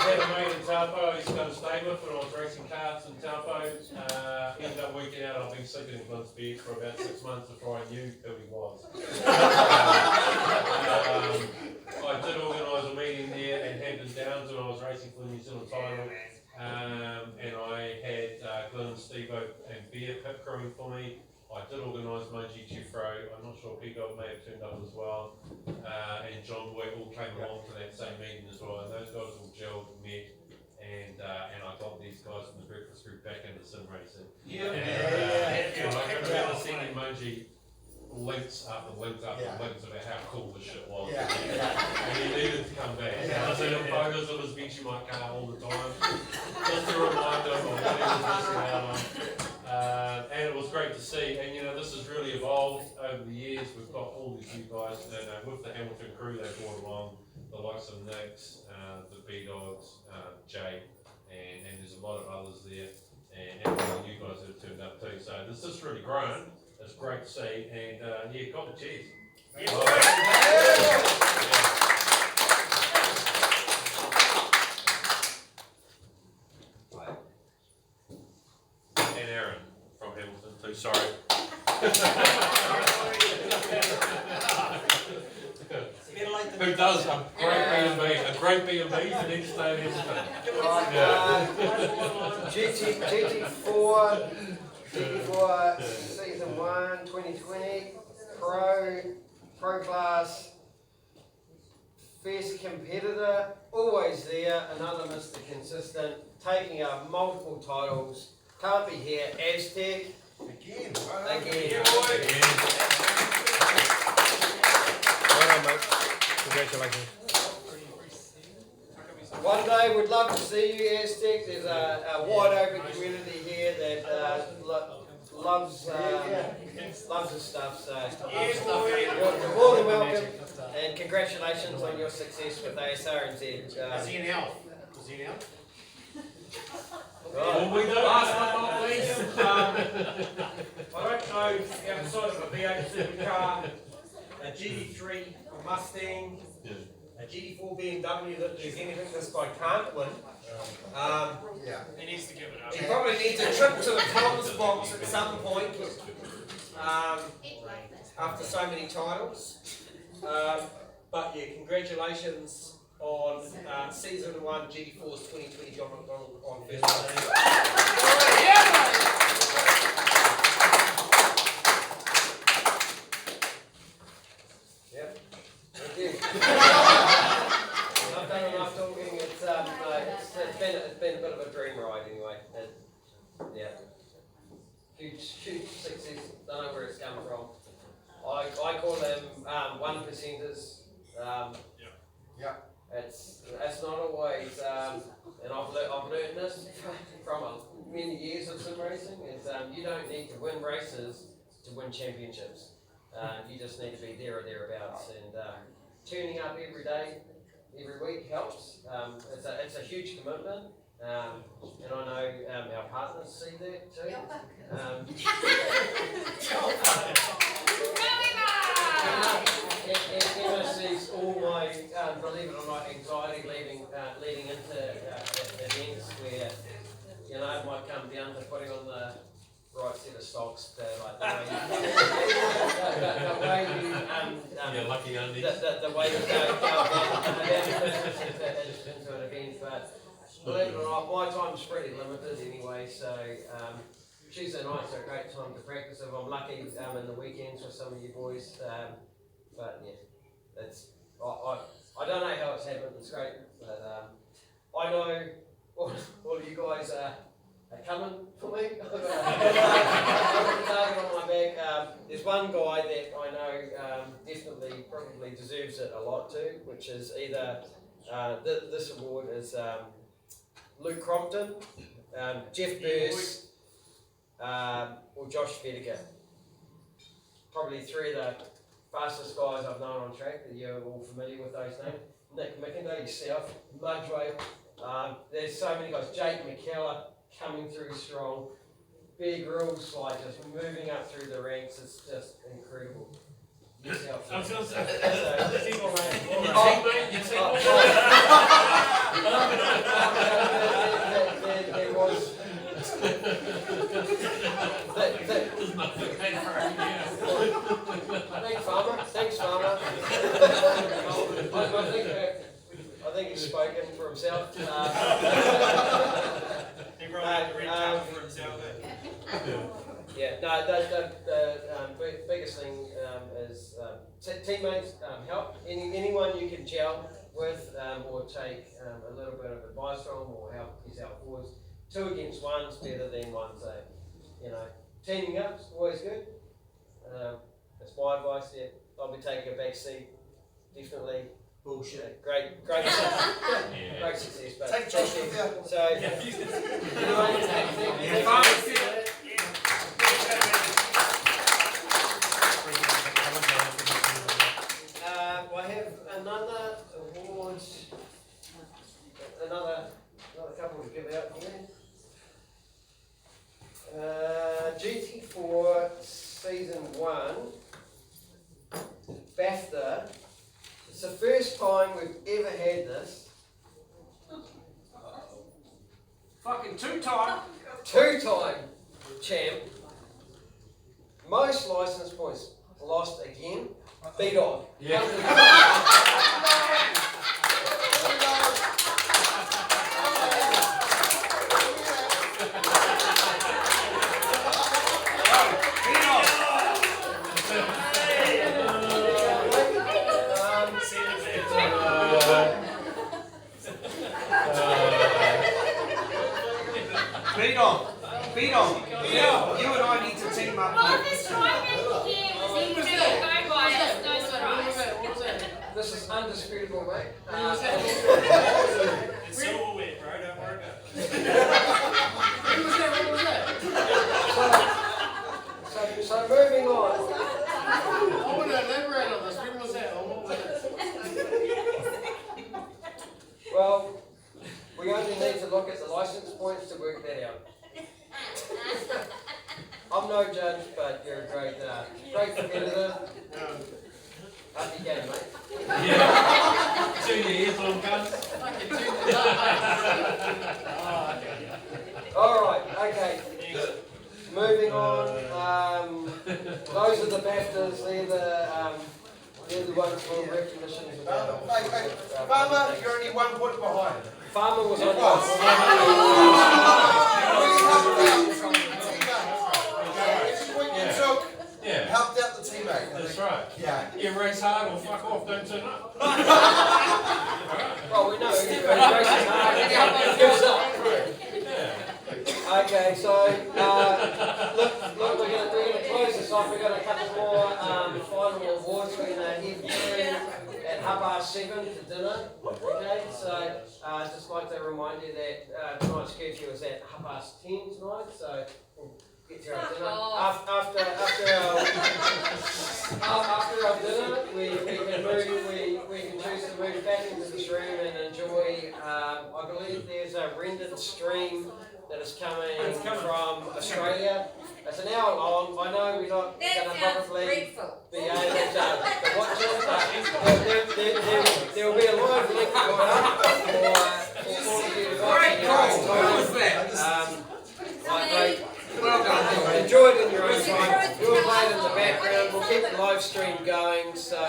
had a mate in Taupo, I used to go to stay with when I was racing karts in Taupo. Ended up working out, I've been sleeping in Glenn's bed for about 6 months before I knew who he was. I did organise a meeting there in Hampton Downs when I was racing for the New Zealand title. And I had Glenn, Steve-O and Beer pit crewing for me. I did organise Mudgee, Jeffro, I'm not sure Pico may have turned up as well, and John Boy all came along to that same meeting as well, and those guys all gelled, met, and I got these guys from the breakfast group back into sim racing. And I remember sending Mudgee links after links after links about how cool this shit was. And he needed to come back. I sent him photos of his Vegemite car all the time, just to remind him of what he was missing out on. And it was great to see, and this has really evolved over the years. We've got all these new guys, and with the Hamilton crew they brought along, the likes of Nix, the B-Dogs, Jay, and there's a lot of others there, and all the new guys that have turned up too. So this has really grown. It's great to see, and got the cheers. And Aaron from Hamilton too, sorry. Who does a great B&B the next day in Hamilton. GT4 Season 1 2020 Pro Class Fierce competitor, always there, another Mr. Consistent, taking up multiple titles, can't be here, Aztec. Again. Well done, mate. Congratulations. One day we'd love to see you, Aztec. There's a wide open community here that loves this stuff. So you're more than welcome, and congratulations on your success with ASRNZ. Is he an elf? Is he an elf? Well, we do. Last but not least, I don't know outside of a V8 supercar, a GT3, a Mustang, a GT4 BMW that there's anything this guy can't win. He needs to give it up. He probably needs a trip to the Collins box at some point after so many titles. But yeah, congratulations on season 1 GT4's 2020 John McDonald on first place. Yep. Thank you. I've done enough talking. It's been a bit of a dream ride anyway. Yeah. Huge success. Don't know where it's come from. I call them 1%ers. It's not always, and I've learned this from many years of sim racing. Is you don't need to win races to win championships. You just need to be there or thereabouts, and turning up every day, every week helps. It's a huge commitment, and I know our partners see that too. Emma sees all my, believe it or not, anxiety leading into events where, you know, it might come down to putting on the right set of socks, the way you, You're lucky undies. the way you go into an event, but believe it or not, my time's pretty limited anyway, so Tuesday nights are a great time to practice if I'm lucky, in the weekends with some of you boys, but yeah, it's, I don't know how it's happened, it's great, but I know all of you guys are coming for me. I've got the target on my back. There's one guy that I know definitely probably deserves it a lot too, which is either this award is Luke Crompton, Jeff Burse, or Josh Fediger. Probably three of the fastest guys I've known on track, that you're all familiar with those names. Nick McIntyre, yourself, Mudway. There's so many guys. Jake McKellar coming through strong. Bear Grylls, like just moving up through the ranks. It's just incredible. Yourself. I was going to say, There was. Thanks, Farmer. I think he's spoken for himself. he probably read out for himself. Yeah, no, the biggest thing is teammates help. Anyone you can gel with or take a little bit of advice from or help his out forwards. 2 against 1's better than 1, so you know, teaming up's always good. That's my advice. Yeah, I'll be taking a back seat. Definitely. Bullshit. Great great success, but Take Josh with you. so I have another award, another couple to give out here. GT4 Season 1 BAFTA. It's the first time we've ever had this. Fucking two-time champ. Most license points lost again. Beat on. Yeah. Beat on. You and I need to team up. Well, this driving here was easy to go by us, those tries. This is undisputable, mate. silverware, bro. Don't worry about it. What was that? What was that? So moving on. I want to elaborate on this. When was that? What was that? Well, we only need to look at the license points to work that out. I'm no judge, but you're a great competitor. Up you game, mate. Yeah. Turn your ears on, cunts. Alright, okay. Moving on. Those are the BAFTAs, they're the ones for recognition. Farmer, you're only 1 point behind. Farmer was on Yeah. Helped out the teammate. That's right. Yeah. You race hard or fuck off, don't turn up. Well, we know he's racing hard and gives up. Okay, so look, we're gonna close this off. We've got a couple more final awards. We're gonna head through at 7:30 to dinner. Okay, so just like to remind you that tonight's curfew is at 10:30 tonight. So we'll get to our dinner after our dinner. We can choose to move back into this room and enjoy. I believe there's a rendered stream that is coming from Australia. It's an hour long. I know we're not going to probably be able to watch it, but there will be a live link going up for all of you to watch in your own time. Well done. Enjoy it in your own time. We'll play it in the background. We'll keep the live stream going. So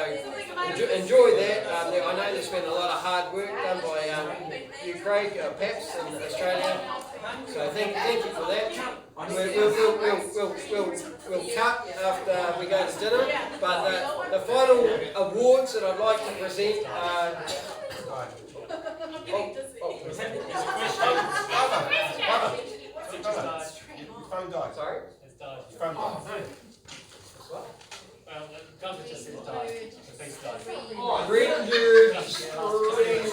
enjoy that. I know there's been a lot of hard work done by you, Craig, Paps in Australia. So thank you for that. We'll cut after we go to dinner. But the final awards that I'd like to present are. Phone died. Sorry? It's died. Phone died. What? Well, the government just says died. The face died. Rendered stream.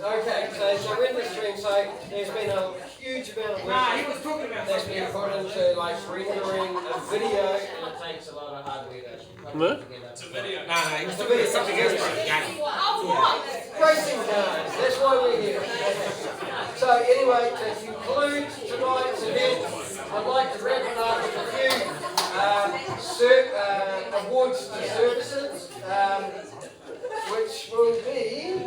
Okay, so rendered stream. So there's been a huge amount of work that's been put into like rendering a video, and it takes a lot of hardware to put it together. It's a video. It's a video, something else. Racing cars. That's why we're here. So anyway, to conclude tonight's event, I'd like to wrap it up with a few awards to services, which will be.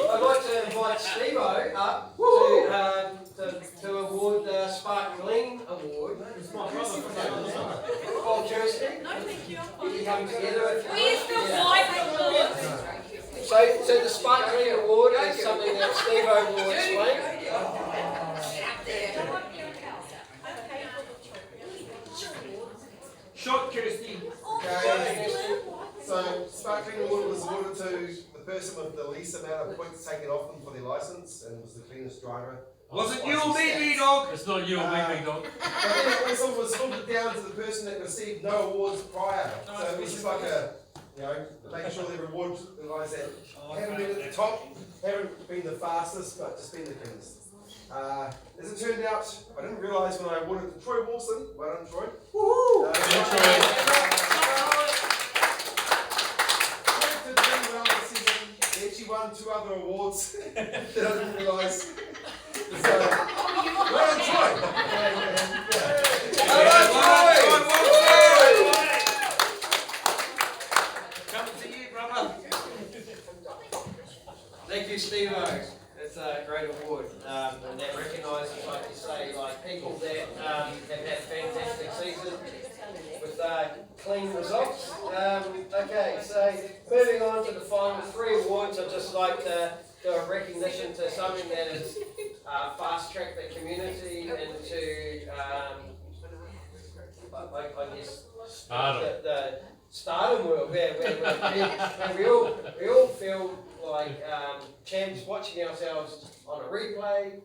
I'd like to invite Steve-O up to award the Spark Clean Award. It's my brother from Paul Kirsty. You come together. So the Spark Clean Award is something that Steve-O will explain. Short Kirsty. Okay. So, Sparkling Award was awarded to the person with the least amount of points taken off them for their license and was the cleanest driver. Was it you or me, big dog? It's not you or me, big dog. But then it also was filtered down to the person that received no awards prior. So it was just like making sure they reward the guys that haven't been at the top, haven't been the fastest, but just been the cleanest. As it turned out, I didn't realise when I awarded to Troy Wilson. Well done, Troy. Woohoo! He actually won 2 other awards that I didn't realise. So, well done, Troy! Coming to you, brother. Thank you, Steve-O. It's a great award, and that recognises, like you say, like people that have had fantastic seasons with clean results. Okay, so moving on to the final 3 awards, I'd just like to do a recognition to something that has fast-tracked the community into, I guess, the stardom world, where we all feel like champs watching ourselves on a replay.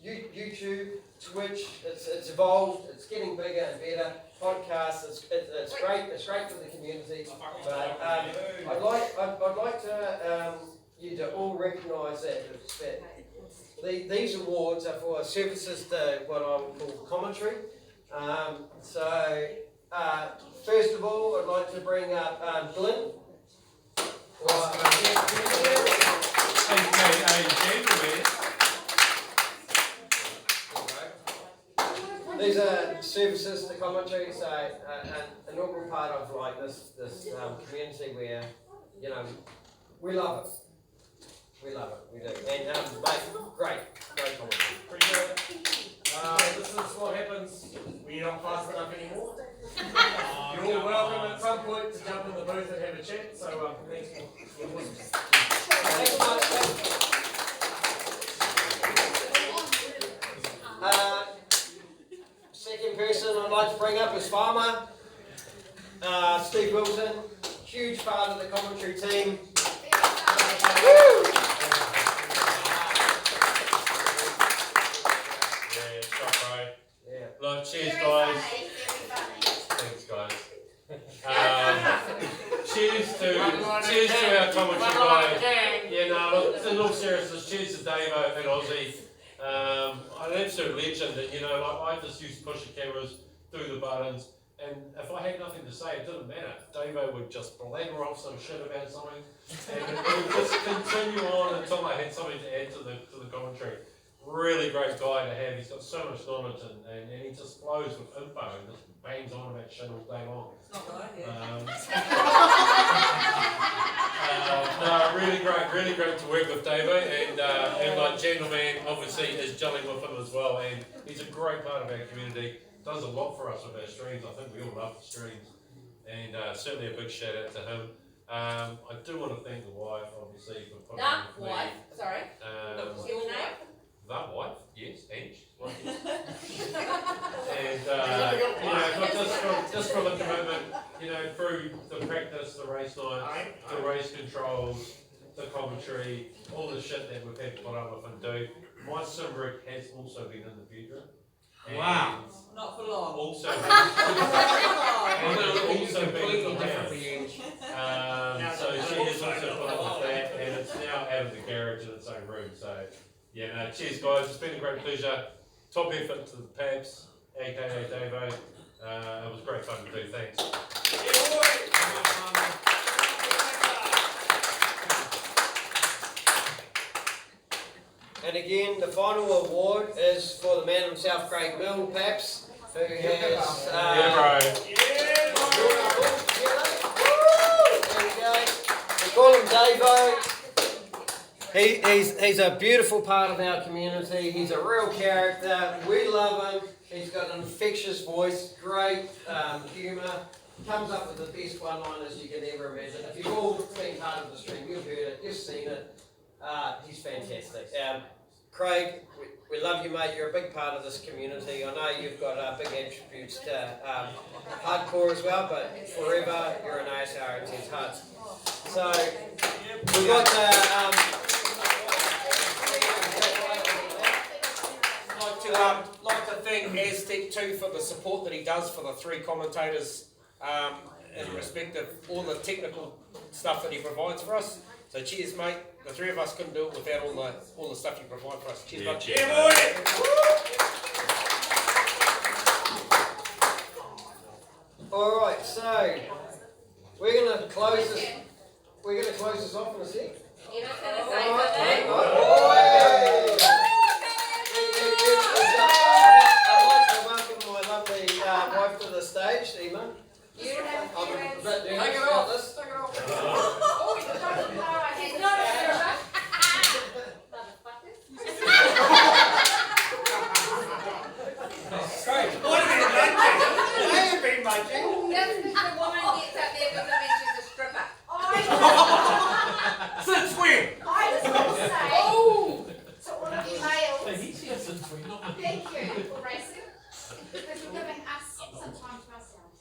YouTube, Twitch. It's evolved. It's getting bigger and better. Podcasts. It's great. It's great for the community. But I'd like to you to all recognise that these awards are for services to what I would call commentary. First of all, I'd like to bring up Glenn. These are services to commentary, so an integral part of like this community where, you know, we love it. We love it, we do. And mate, great commentary. Appreciate it. This is what happens when you're not fast enough anymore. You're all welcome at some point to jump in the booth and have a chat. So thanks for second person I'd like to bring up is Farmer. Steve Wilson, huge part of the commentary team. Look, cheers guys. Thanks guys. Cheers to our commentary guy. Yeah, no, look, in all seriousness, cheers to Davo and Aussie. An absolute legend that, you know, like I just used to push the cameras, do the buttons, and if I had nothing to say, it didn't matter. Davo would just blabber off some shit about something, and it would just continue on until I had something to add to the commentary. Really great guy to have. He's got so much knowledge and he just flows with info and just bangs on about shit all day long. No, really great to work with Davo, and like Gentleman obviously is gelling with him as well, and he's a great part of our community. Does a lot for us with our streams. I think we all love the streams, and certainly a big shout out to him. I do want to thank the wife obviously for putting up with me. Wife, sorry. Your name? That wife, yes, Ange. And you know, just from the commitment, you know, through the practice, the race nights, the race controls, the commentary, all the shit that we've had to put up with and do. My sim rig has also been in the bedroom. Wow. Not for long. Also, Completely been in the different house. So she has also put up with that, and it's now out of the garage in its own room. So. Yeah, no, cheers guys, it's been a great pleasure. Top effort to the Paps, aka Davo. It was great fun to do, thanks. And again, the final award is for the man himself, Craig Mill, Paps, who has... We call him Davo. He's a beautiful part of our community. He's a real character. We love him. He's got an infectious voice, great humour, comes up with the best one-liners you can ever imagine. If you've all been part of the stream, you've heard it, you've seen it. He's fantastic. Craig, we love you, mate. You're a big part of this community. I know you've got big attributes to hardcore as well, but forever you're an ASRNZ heart. So we'd like to. Like to thank Aztec too for the support that he does for the three commentators in respect of all the technical stuff that he provides for us. So cheers, mate. The three of us couldn't do it without all the stuff you provide for us. Cheers, mate. Cheers, All right, so we're gonna close this. We're gonna close this off in a sec. You're not going to say something? I'd like to welcome my lovely wife to the stage, Emma. You don't have to I'm do a it. bit nervous about this. Oh, he's not a server. Great. What have you been? Where have you been, mate? That's because the woman gets up there because I mean she's a stripper. Since when? I was going to say, Oh! to all of you males, He's here since we know. thank you for racing, because you're giving us some time to ourselves.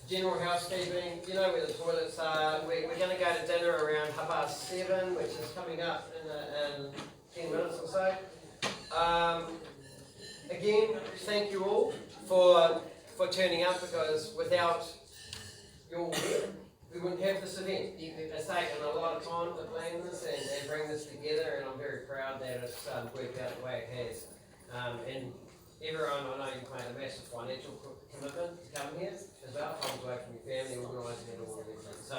General housekeeping, you know where the toilets are. We're going to go to dinner around 7:30, which is coming up in 10 minutes or so. Again, thank you all for turning up, because without your work, we wouldn't have this event. It's taken a lot of time to plan this and bring this together, and I'm very proud that it's worked out the way it has. And everyone, I know you've made a massive financial commitment to come here as well, time away from your family, organising it all and everything. So,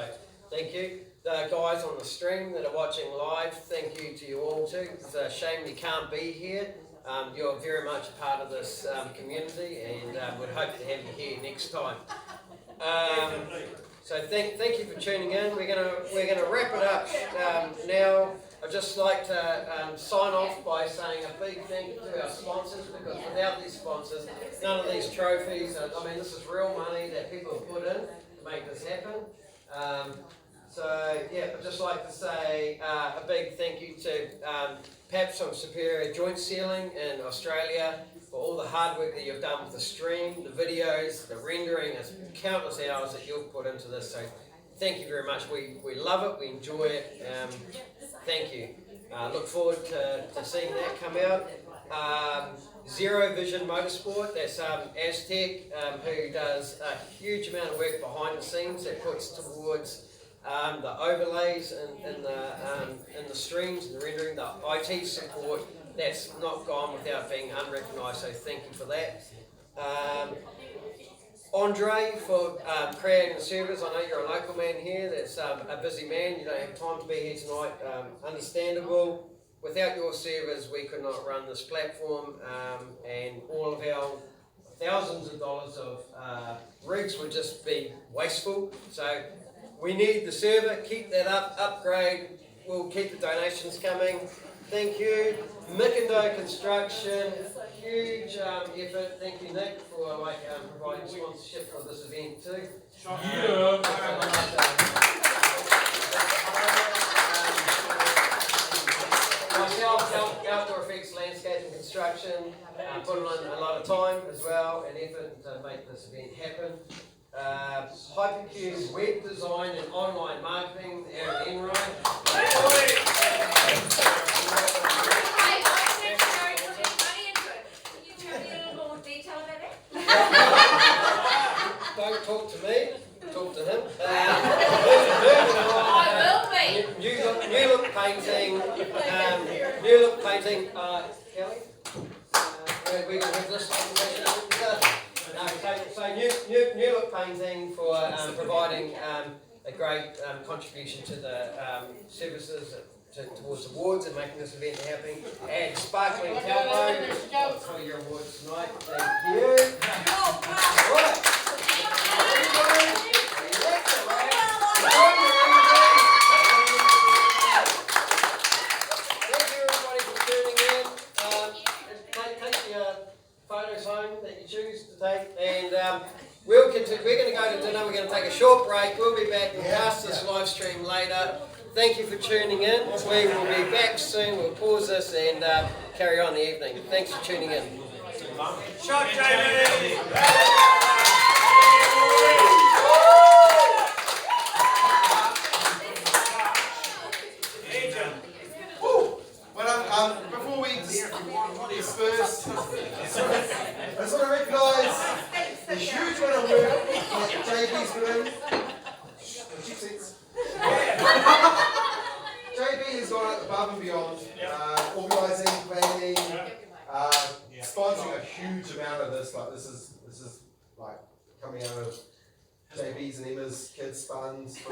thank you. The guys on the stream that are watching live, thank you to you all too. It's a shame you can't be here. You're very much a part of this community, and we'd hope to have you here next time. So thank you for tuning in. We're gonna wrap it up now. I'd just like to sign off by saying a big thank you to our sponsors, because without these sponsors, none of these trophies. I mean, this is real money that people have put in to make this happen. So yeah, I'd just like to say a big thank you to Paps from Superior Joint Sealing in Australia for all the hard work that you've done with the stream, the videos, the rendering. It's countless hours that you've put into this. So thank you very much. We love it. We enjoy it. Thank you. Look forward to seeing that come out. Zero Vision Motorsport, that's Aztec, who does a huge amount of work behind the scenes that puts towards the overlays in the streams and the rendering, the IT support. That's not gone without being unrecognised, so thank you for that. Andre for creating the servers. I know you're a local man here, that's a busy man, you don't have time to be here tonight, understandable. Without your servers we could not run this platform, and all of our thousands of dollars of rigs would just be wasteful. So we need the server, keep that up, upgrade, we'll keep the donations coming. Thank you. Mick and Doe Construction, huge effort. Thank you, Nick, for providing sponsorship for this event too. Myself, Outdoor Effects Landscape and Construction, put in a lot of time as well and effort to make this event happen. Hypercube's web design and online marketing, Aaron Enright. Don't talk to me, talk to him. New look painting, Kelly? We can have this so new look painting for providing a great contribution to the services towards awards and making this event happen. And Sparkling Telmo for your awards tonight. Thank you. Right. Thank you everybody for tuning in. Take your photos home that you choose to take, and we'll continue. We're going to go to dinner. We're going to take a short break. We'll be back and cast this live stream later. Thank you for tuning in. We will be back soon. We'll pause this and carry on the evening. Thanks for tuning in. Shot, Jamie! Well, before we disperse, I just want to recognise the huge amount of work that JB's put in. JB has gone above and beyond, organising, planning, sponsoring a huge amount of this. Like this is like coming out of JB's and Emma's kids' funds. So,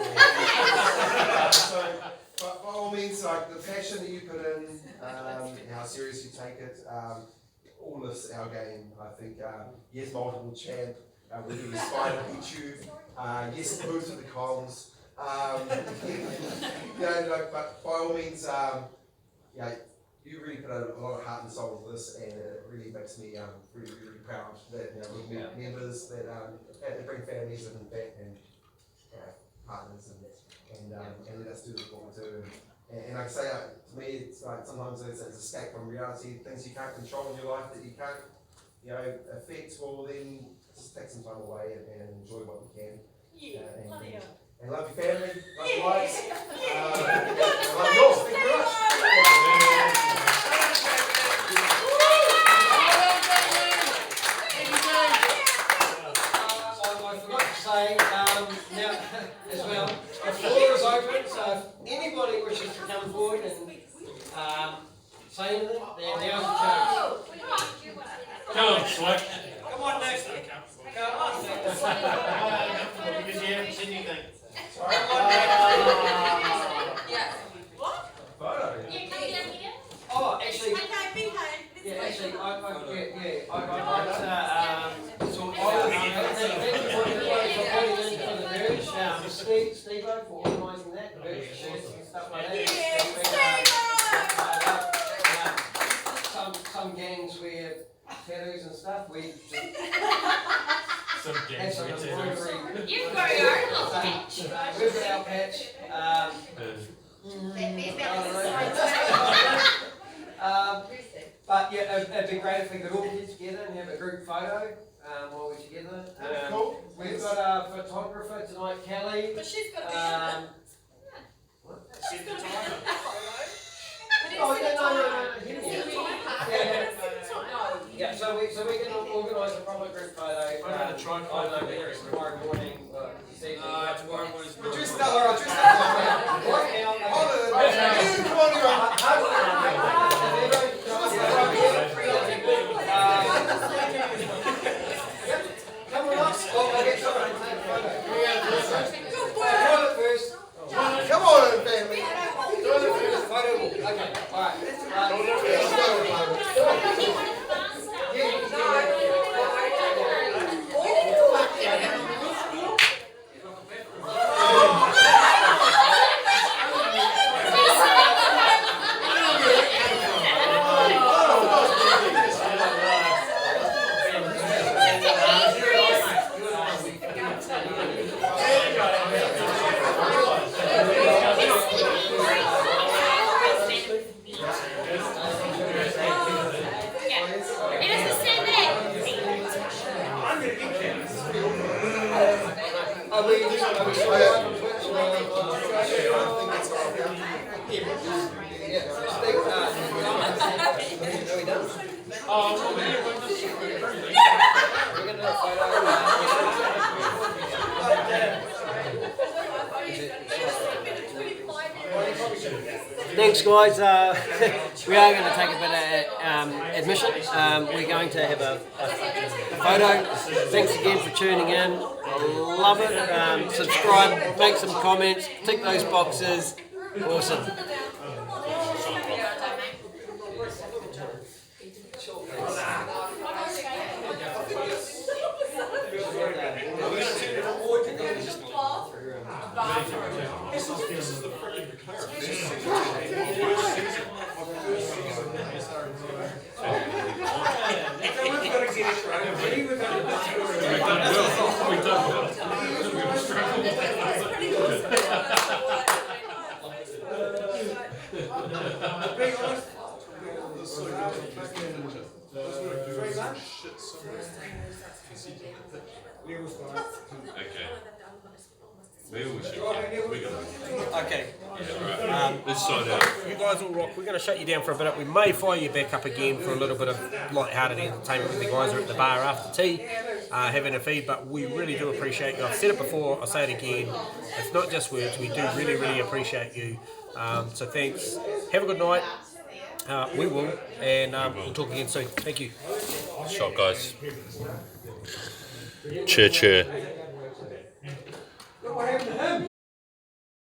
but by all means, like the passion that you put in, how serious you take it, all this our game. I think yes, multiple champ. We do aspire to beat you. Yes, move to the comms. But by all means, you really put a lot of heart and soul into this, and it really makes me really proud that we've met members that bring families and partners and let us do what we do. And like I say, to me, it's like sometimes it's escape from reality, things you can't control in your life that you can't affect. Well, then just take some time away and enjoy what you can. And love your family, love your wives, and love yours. Thank you very much. I forgot to say, now, as well, the floor is open, so if anybody wishes to come forward and say anything, then now's the chance. Come on, Slick. Come on, next. Come on, Because you haven't seen anything. oh, actually, yeah, actually, I'd like to, thank you for everybody for putting in for the merch, Steve-O for organising that, the merch shirts and stuff like that. Some gangs wear tattoos and stuff, we Some have games some we do. embroidery. You've got your own little patch. We've got our patch, but yeah, it'd be great if we could all get together and have a group photo while we're together. Cool. We've got a photographer tonight, Kelly. But she's got to be Set the timer. Oh, yeah, no. Yeah. Yeah, so we can organise a proper group photo. I'm going to try and I find don't know, the whether it's tomorrow morning or this evening. tomorrow morning's Reduce that, all right, reduce that. Right now, Hold it. Come on, come on up. Oh, I'll get someone to take a photo. Toilet first. Come on, family. Toilet first. Photo. Okay, alright. Thanks, guys. We are going to take a bit of admission. We're going to have a photo. Thanks again for tuning in. I love it. Subscribe, make some comments, tick those boxes. Awesome. Okay. This side out. You guys all rock. We're going to shut you down for a bit. We may fire you back up again for a little bit of light-hearted entertainment when the guys are at the bar after tea, having a feed. But we really do appreciate you. I've said it before. I'll say it again. It's not just words. We do really, really appreciate you. So thanks. Have a good night. We will, and we'll talk again soon. Thank you. Shot, guys. Cheer, cheer.